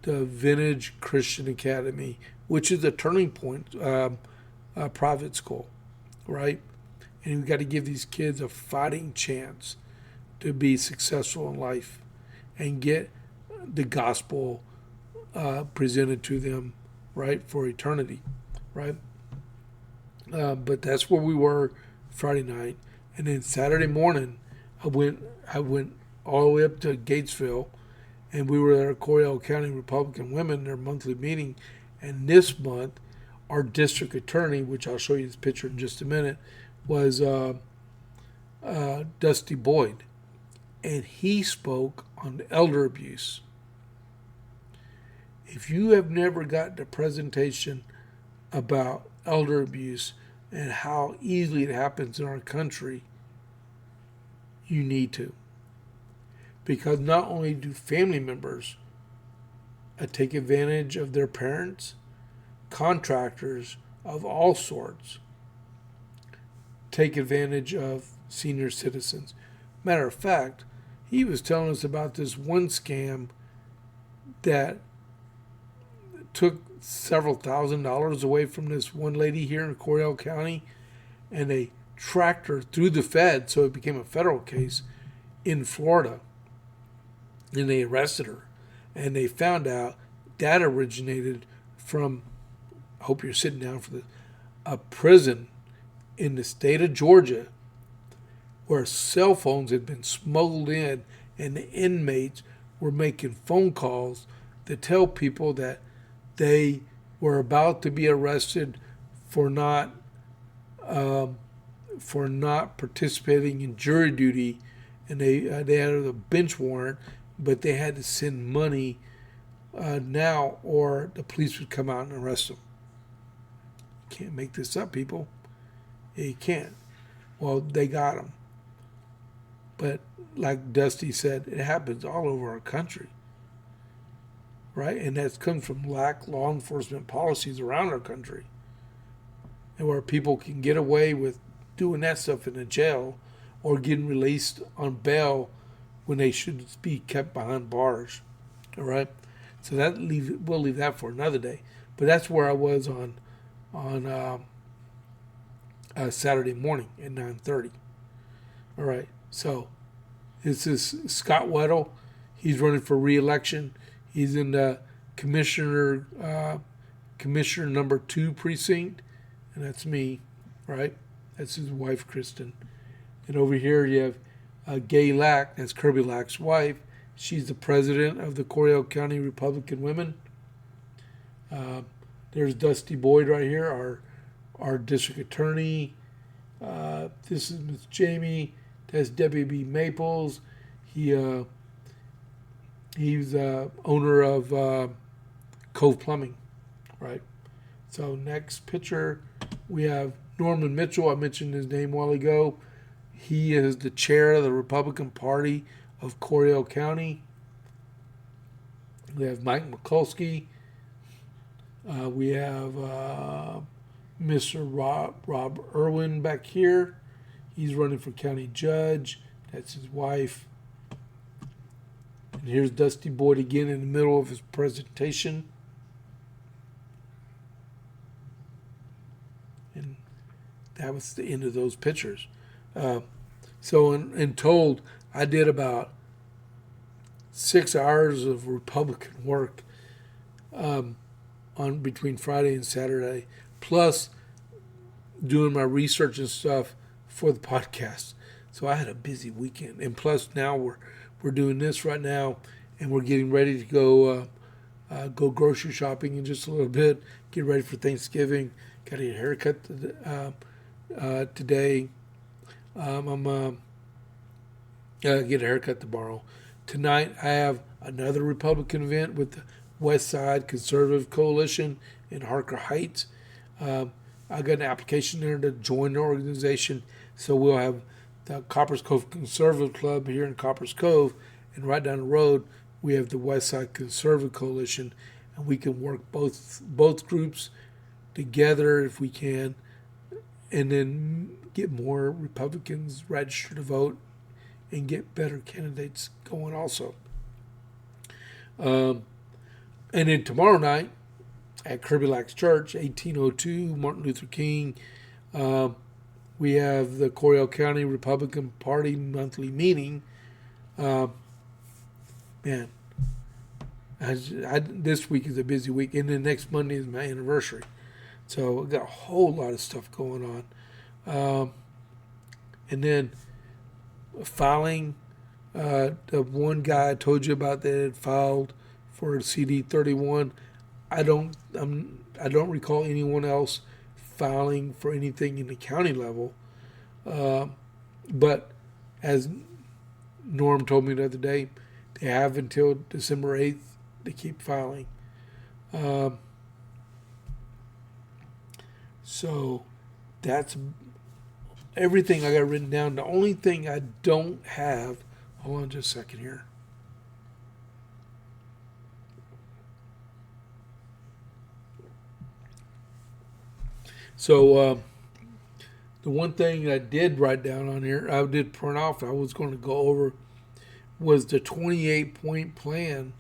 the Vintage Christian Academy, which is a Turning Point private school, right? And we've got to give these kids a fighting chance to be successful in life and get the gospel presented to them, right, for eternity, right? But that's where we were Friday night. And then Saturday morning, I went all the way up to Gatesville, and we were at Coryell County Republican Women, their monthly meeting. And this month, our district attorney, which I'll show you this picture in just a minute, was Dusty Boyd. And he spoke on elder abuse. If you have never got the presentation about elder abuse and how easily it happens in our country, you need to. Because not only do family members take advantage of their parents, contractors of all sorts take advantage of senior citizens. Matter of fact, he was telling us about this one scam that took several $1,000s away from this one lady here in Coryell County, and they tracked her through the Fed, so it became a federal case in Florida, and they arrested her, and they found out that originated from, I hope you're sitting down for this, a prison in the state of Georgia where cell phones had been smuggled in, and the inmates were making phone calls to tell people that they were about to be arrested for not participating in jury duty, and they had a bench warrant, but they had to send money now, or the police would come out and arrest them. You can't make this up, people. You can't. Well, they got them. But like Dusty said, it happens all over our country, right? And that's comes from law enforcement policies around our country, and where people can get away with doing that stuff in a jail or getting released on bail when they should be kept behind bars. All right, so we'll leave that for another day. But that's where I was on Saturday morning at 9:30. All right, so this is Scott Weddle. He's running for re-election. He's in the commissioner number 2 precinct, and that's me, right? That's his wife, Kristen. And over here you have Gay Lack. That's Kirby Lack's wife. She's the president of the Coryell County Republican Women. There's Dusty Boyd right here, our district attorney. This is Miss Jamie. That's Debbie B. Maples. He's owner of Cove Plumbing, right? So next picture, we have Norman Mitchell. I mentioned his name a while ago. He is the chair of the Republican Party of Coryell County. We have Mike Mikulski. We have Mr. Rob Irwin back here. He's running for county judge. That's his wife. And here's Dusty Boyd again in the middle of his presentation. And that was the end of those pictures. So in told, I did about 6 hours of Republican work on between Friday and Saturday, plus doing my research and stuff for the podcast. So I had a busy weekend, and plus now we're doing this right now, and we're getting ready to go grocery shopping in just a little bit. Get ready for Thanksgiving. Got to get a haircut today. I'm get a haircut tomorrow. Tonight I have another Republican event with the West Side Conservative Coalition in Harker Heights. I got an application there to join the organization, so we'll have the Coppers Cove Conservative Club here in Coppers Cove, and right down the road we have the West Side Conservative Coalition, and we can work both groups together if we can, and then get more Republicans registered to vote and get better candidates going also. And then tomorrow night at Kirby Lax Church, 1802 Martin Luther King, we have the Coryell County Republican Party monthly meeting. Man, this week is a busy week, and then next Monday is my anniversary. So I got a whole lot of stuff going on. And then filing, the one guy I told you about that had filed for CD 31. I don't recall anyone else filing for anything in the county level. But as Norm told me the other day, they have until December 8th to keep filing. So that's everything I got written down. The only thing I don't have, hold on just a second here. So the one thing I did write down on here, I did print off, I was going to go over, was the 28-point plan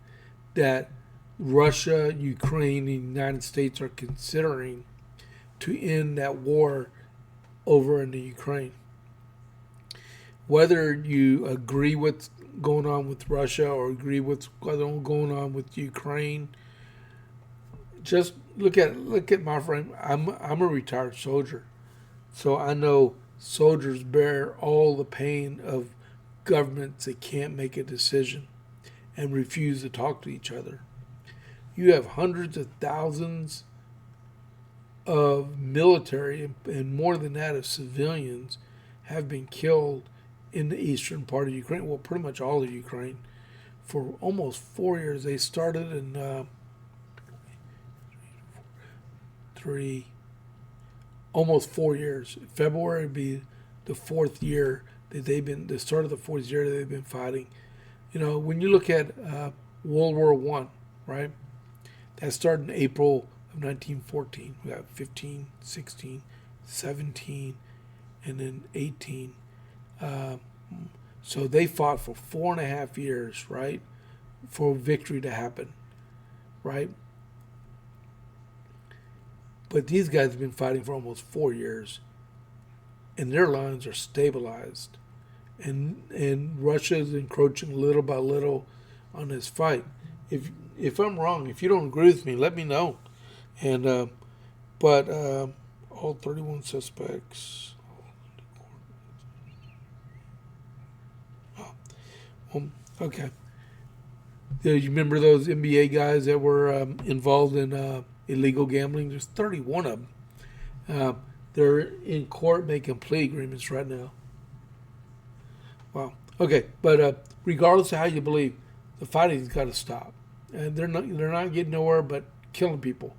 that Russia, Ukraine, and the United States are considering to end that war over in the Ukraine. Whether you agree with what's going on with Russia or agree with what's going on with Ukraine, just look at my frame. I'm a retired soldier, so I know soldiers bear all the pain of governments that can't make a decision and refuse to talk to each other. You have hundreds of thousands of military and more than that of civilians have been killed in the eastern part of Ukraine. Well, pretty much all of Ukraine for almost 4 years. They started in almost 4 years. February would be the fourth year that the start of the fourth year that they've been fighting. You know, when you look at World War I, right? That started in April of 1914. We got 15, 16, 17, and then 18. So they fought for 4.5 years, right? For victory to happen, right? But these guys have been fighting for almost 4 years, and their lines are stabilized. And Russia is encroaching little by little on this fight. If I'm wrong, if you don't agree with me, let me know. And all 31 suspects. Okay. You remember those NBA guys that were involved in illegal gambling? There's 31 of them. They're in court making plea agreements right now. Wow. Okay, but regardless of how you believe, the fighting's got to stop. And they're not getting nowhere but killing people,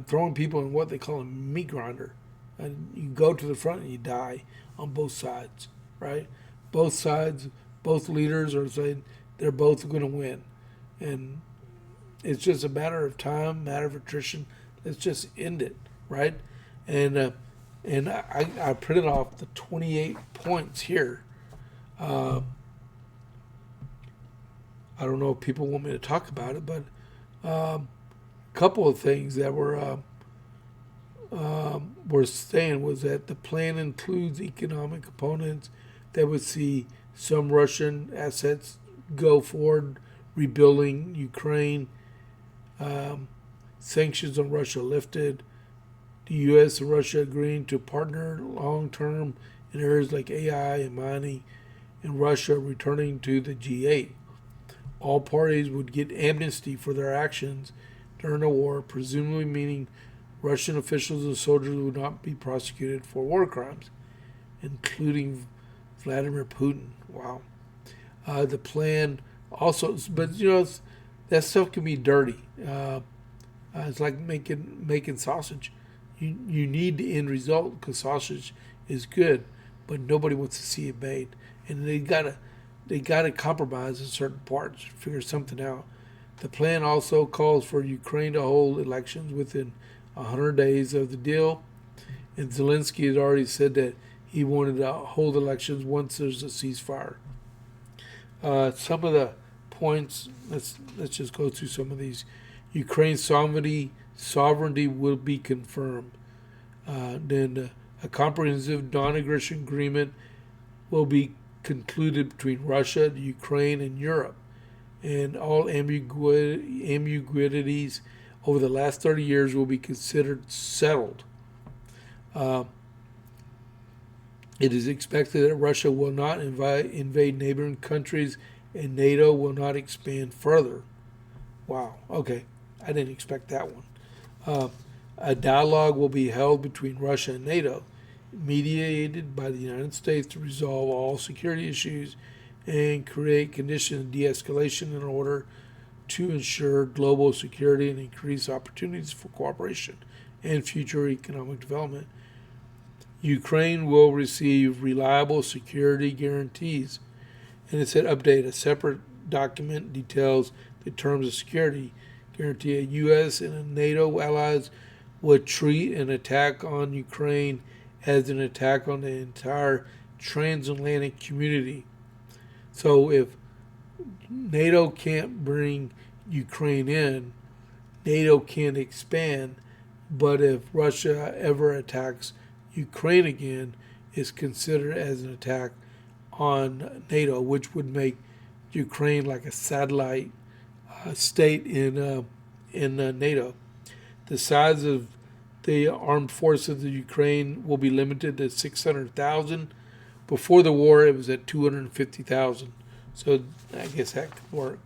throwing people in what they call a meat grinder. And you go to the front and you die on both sides, right? Both sides Both leaders are saying they're both going to win, and it's just a matter of time, matter of attrition. Let's just end it, right? And I printed off the 28 points here. Uh, I don't know if people want me to talk about it, but a couple of things that were saying was that the plan includes economic components that would see some Russian assets go forward, rebuilding Ukraine, sanctions on Russia lifted, the U.S. and Russia agreeing to partner long-term in areas like AI and mining, and Russia returning to the G8. All parties would get amnesty for their actions during the war, presumably meaning Russian officials and soldiers would not be prosecuted for war crimes, including Vladimir Putin. Wow. The plan also, but that stuff can be dirty. It's like making sausage. You need the end result because sausage is good, but nobody wants to see it made, and they gotta compromise in certain parts, figure something out. The plan also calls for Ukraine to hold elections within 100 days of the deal, and Zelensky had already said that he wanted to hold elections once there's a ceasefire. Some of the points, let's just go through some of these. Ukraine's sovereignty will be confirmed. Then a comprehensive non-aggression agreement will be concluded between Russia, the Ukraine, and Europe, and all ambiguities over the last 30 years will be considered settled. It is expected that Russia will not invade neighboring countries and NATO will not expand further. Wow, okay, I didn't expect that one. A dialogue will be held between Russia and NATO, mediated by the United States to resolve all security issues and create conditions of de-escalation in order to ensure global security and increase opportunities for cooperation and future economic development. Ukraine will receive reliable security guarantees. And it said update. A separate document details the terms of security guarantee. A U.S. and NATO allies would treat an attack on Ukraine as an attack on the entire transatlantic community. So if NATO can't bring Ukraine in, NATO can't expand, but if Russia ever attacks Ukraine again, it's considered as an attack on NATO, which would make Ukraine like a satellite state in NATO. The size of the armed forces of Ukraine will be limited to 600,000. Before the war, it was at 250,000. So I guess that could work.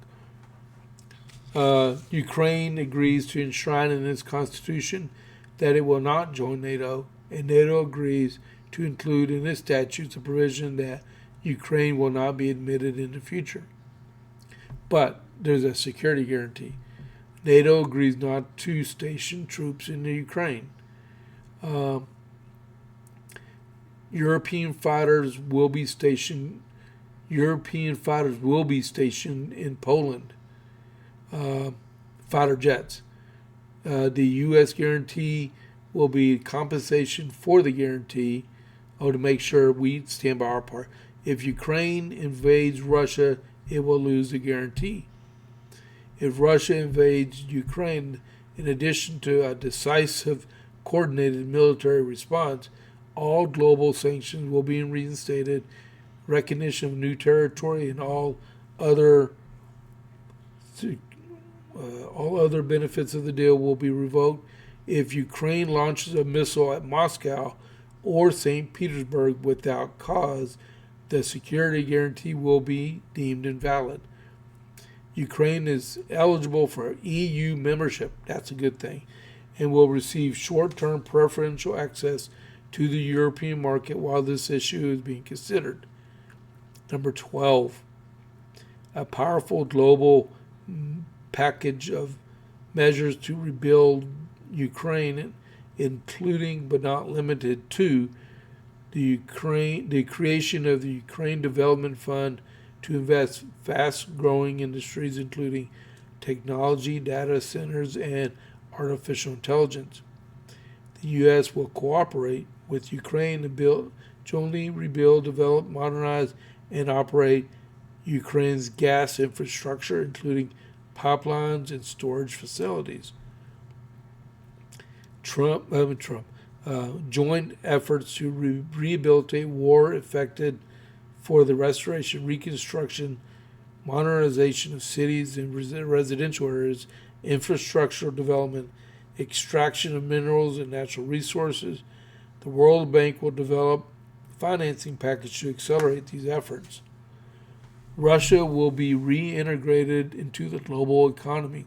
Ukraine agrees to enshrine in its constitution that it will not join NATO, and NATO agrees to include in its statutes a provision that Ukraine will not be admitted in the future. But there's a security guarantee. NATO agrees not to station troops in the Ukraine. European fighters will be stationed in Poland. Fighter jets. The U.S. guarantee will be compensation for the guarantee, to make sure we stand by our part. If Ukraine invades Russia, it will lose the guarantee. If Russia invades Ukraine, in addition to a decisive, coordinated military response, all global sanctions will be reinstated, recognition of new territory, and all other benefits of the deal will be revoked. If Ukraine launches a missile at Moscow or St. Petersburg without cause, the security guarantee will be deemed invalid. Ukraine is eligible for EU membership, that's a good thing, and will receive short-term preferential access to the European market while this issue is being considered. Number 12, a powerful global package of measures to rebuild Ukraine, including but not limited to the creation of the Ukraine Development Fund to invest fast-growing industries including technology, data centers, and artificial intelligence. The U.S. will cooperate with Ukraine to jointly rebuild, develop, modernize, and operate Ukraine's gas infrastructure, including pipelines and storage facilities. Joint efforts to rehabilitate war affected for the restoration, reconstruction, modernization of cities and residential areas, infrastructural development, extraction of minerals and natural resources. The World Bank will develop a financing package to accelerate these efforts. Russia will be reintegrated into the global economy.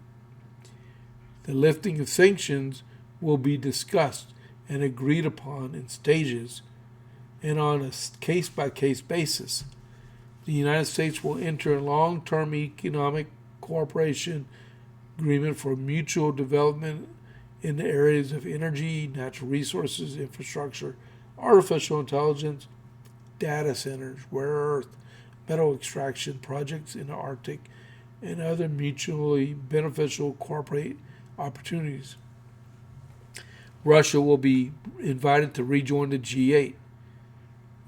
The lifting of sanctions will be discussed and agreed upon in stages and on a case-by-case basis. The United States will enter a long-term economic cooperation agreement for mutual development in the areas of energy, natural resources, infrastructure, artificial intelligence, data centers, rare earth, metal extraction projects in the Arctic, and other mutually beneficial corporate opportunities. Russia will be invited to rejoin the G8.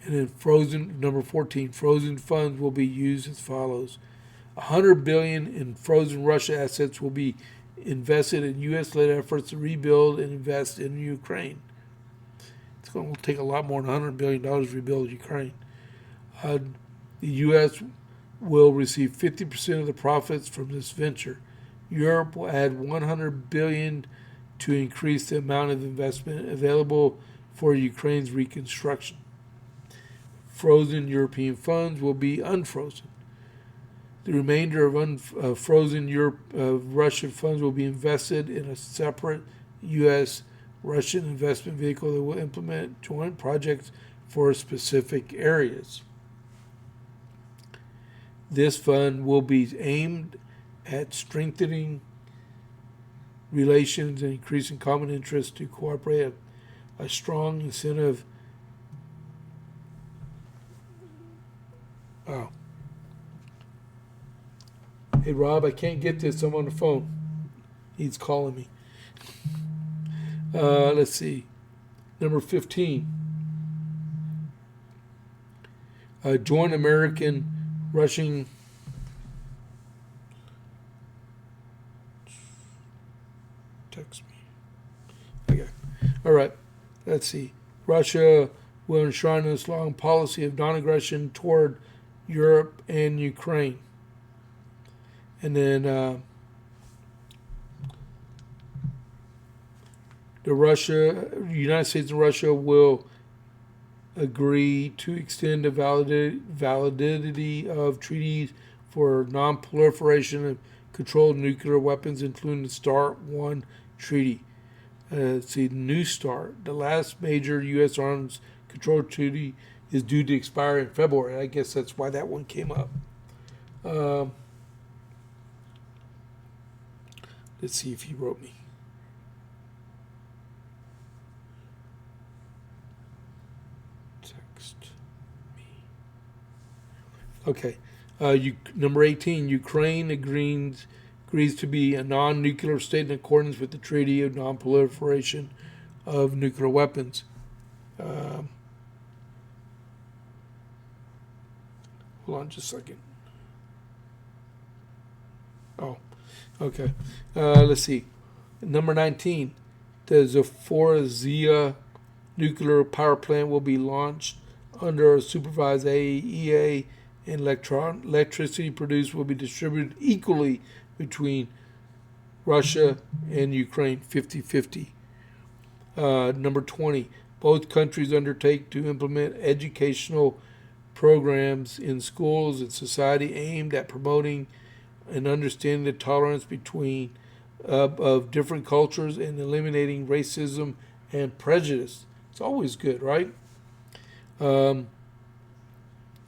And then number 14, frozen funds will be used as follows. $100 billion in frozen Russia assets will be invested in U.S.-led efforts to rebuild and invest in Ukraine. It's going to take a lot more than $100 billion to rebuild Ukraine. The U.S. will receive 50% of the profits from this venture. Europe will add $100 billion to increase the amount of investment available for Ukraine's reconstruction. Frozen European funds will be unfrozen. The remainder of frozen Russian funds will be invested in a separate U.S.-Russian investment vehicle that will implement joint projects for specific areas. This fund will be aimed at strengthening relations and increasing common interest to cooperate. A strong incentive. Wow. Hey, Rob, I can't get this. I'm on the phone. He's calling me. Let's see. Number 15. Joint American-Russian text me. Okay. All right. Let's see. Russia will enshrine this long policy of non-aggression toward Europe and Ukraine. And then the United States and Russia will agree to extend the validity of treaties for non-proliferation of controlled nuclear weapons, including the START 1 treaty. The New START, the last major U.S. arms control treaty, is due to expire in February. I guess that's why that one came up. Let's see if he wrote me. Text me. Okay. Number 18, Ukraine agrees to be a non-nuclear state in accordance with the Treaty of Non-Proliferation of Nuclear Weapons. Hold on just a second. Oh, okay. Let's see. Number 19, the Zaporizhzhia nuclear power plant will be launched under a supervised AEA, and electricity produced will be distributed equally between Russia and Ukraine, 50-50. Number 20, both countries undertake to implement educational programs in schools and society aimed at promoting and understanding the tolerance between of different cultures and eliminating racism and prejudice. It's always good, right?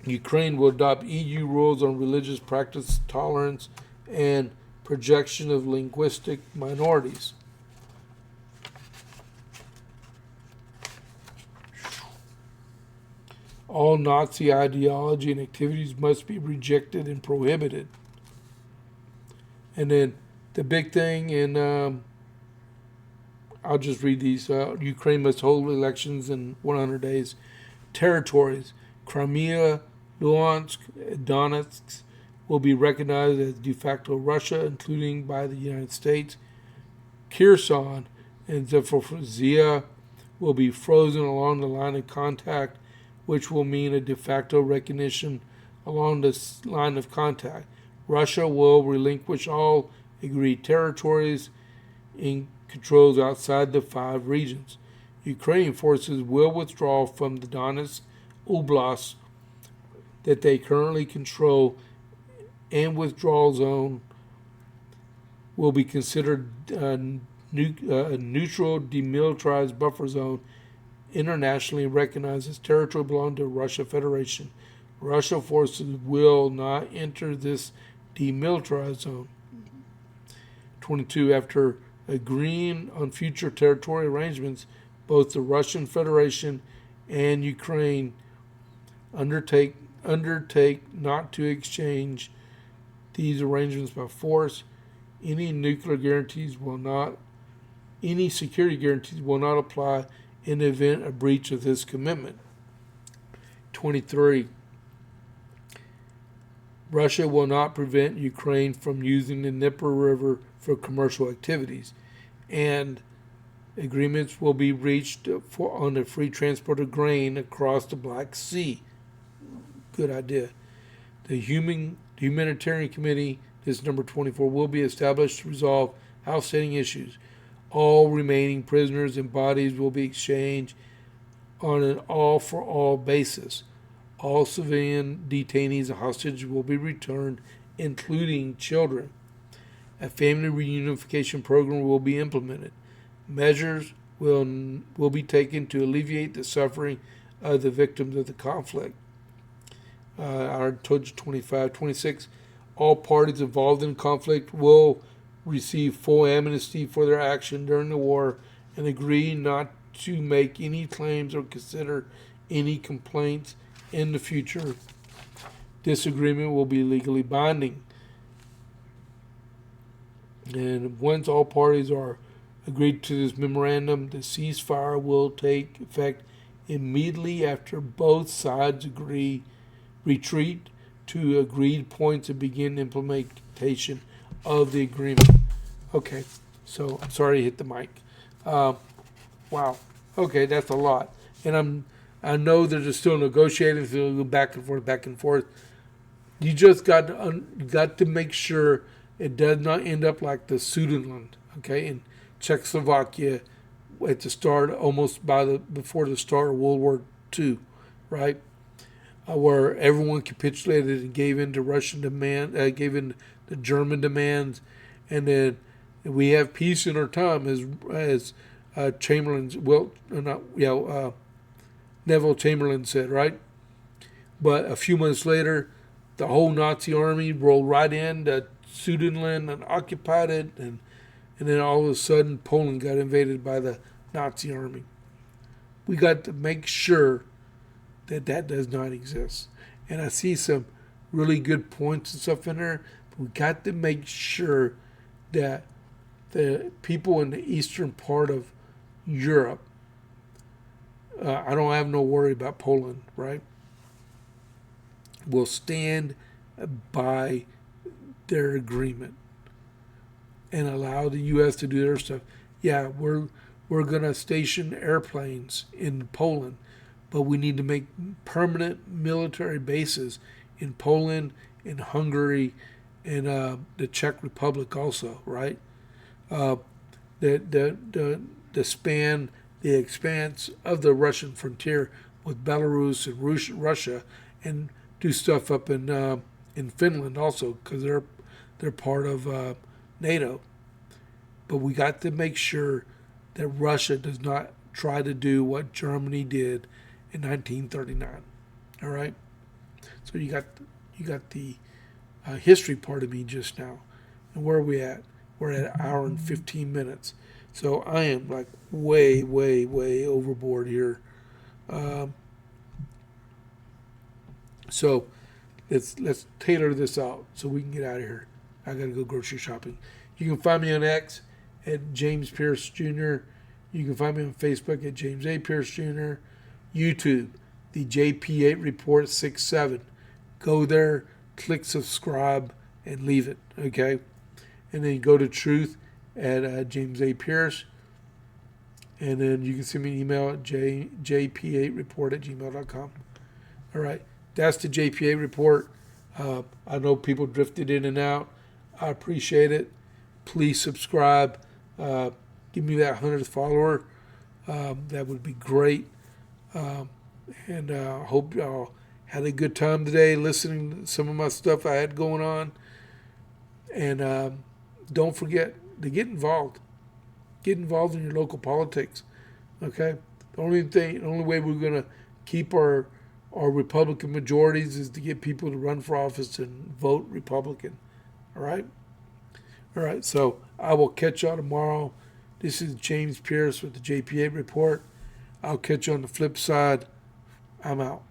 Ukraine will adopt EU rules on religious practice, tolerance, and projection of linguistic minorities. All Nazi ideology and activities must be rejected and prohibited. And then the big thing, and I'll just read these. Ukraine must hold elections in 100 days. Territories: Crimea, Luhansk, Donetsk will be recognized as de facto Russia, including by the United States. Kherson and Zaporizhia will be frozen along the line of contact, which will mean a de facto recognition along the line of contact. Russia will relinquish all agreed territories and controls outside the 5 regions. Ukrainian forces will withdraw from the Donetsk Oblast that they currently control, and withdrawal zone will be considered a neutral demilitarized buffer zone internationally recognized as territory belonging to Russia Federation. Russia forces will not enter this demilitarized zone. 22. After agreeing on future territory arrangements, both the Russian Federation and Ukraine undertake not to exchange these arrangements by force. Any security guarantees will not apply in the event of breach of this commitment. 23. Russia will not prevent Ukraine from using the Dnieper River for commercial activities, and agreements will be reached on the free transport of grain across the Black Sea. Good idea. The Humanitarian Committee, this is number 24, will be established to resolve outstanding issues. All remaining prisoners and bodies will be exchanged on an all-for-all basis. All civilian detainees and hostages will be returned, including children. A family reunification program will be implemented. Measures will be taken to alleviate the suffering of the victims of the conflict. I told you 25. 26. All parties involved in conflict will receive full amnesty for their action during the war and agree not to make any claims or consider any complaints in the future. This agreement will be legally binding. And once all parties are agreed to this memorandum, the ceasefire will take effect immediately after both sides retreat to agreed points and begin implementation of the agreement. Okay, so I'm sorry to hit the mic. Wow. Okay, that's a lot, and I know that they're still negotiating, so it'll go back and forth, back and forth. You just got to make sure it does not end up like the Sudetenland, okay, in Czechoslovakia at the start, almost before the start of World War II, right? Where everyone capitulated and gave in to Russian demand, gave in to German demands, and then we have peace in our time, as Chamberlain's Neville Chamberlain said, right? But a few months later, the whole Nazi army rolled right into Sudetenland and occupied it, and then all of a sudden Poland got invaded by the Nazi army. We got to make sure that does not exist. And I see some really good points and stuff in there, but we got to make sure that the people in the eastern part of Europe, I don't have no worry about Poland, right, will stand by their agreement and allow the U.S. to do their stuff. Yeah, we're going to station airplanes in Poland, but we need to make permanent military bases in Poland, in Hungary, and the Czech Republic also, right? The expanse of the Russian frontier with Belarus and Russia, and do stuff up in Finland also, because they're part of NATO. But we got to make sure that Russia does not try to do what Germany did in 1939. All right. So you got the history part of me just now, and where are we at? We're at an hour and 15 minutes. So I am like way overboard here. So let's tailor this out so we can get out of here. I gotta go grocery shopping. You can find me on X at James Pierce Jr. You can find me on Facebook at James A. Pierce Jr. YouTube, the JP8 Report 67. Go there, click subscribe, and leave it. Okay, and then go to Truth at James A. Pierce. And then you can send me an email at jp8report@gmail.com. All right. That's the JPA report. I know people drifted in and out. I appreciate it. Please subscribe. Give me that 100th follower. That would be great. And hope y'all had a good time today listening to some of my stuff I had going on. And don't forget to get involved. Get involved in your local politics. Okay? The only way we're going to keep our Republican majorities is to get people to run for office and vote Republican. All right? All right, so I will catch y'all tomorrow. This is James Pierce with the JPA Report. I'll catch you on the flip side. I'm out.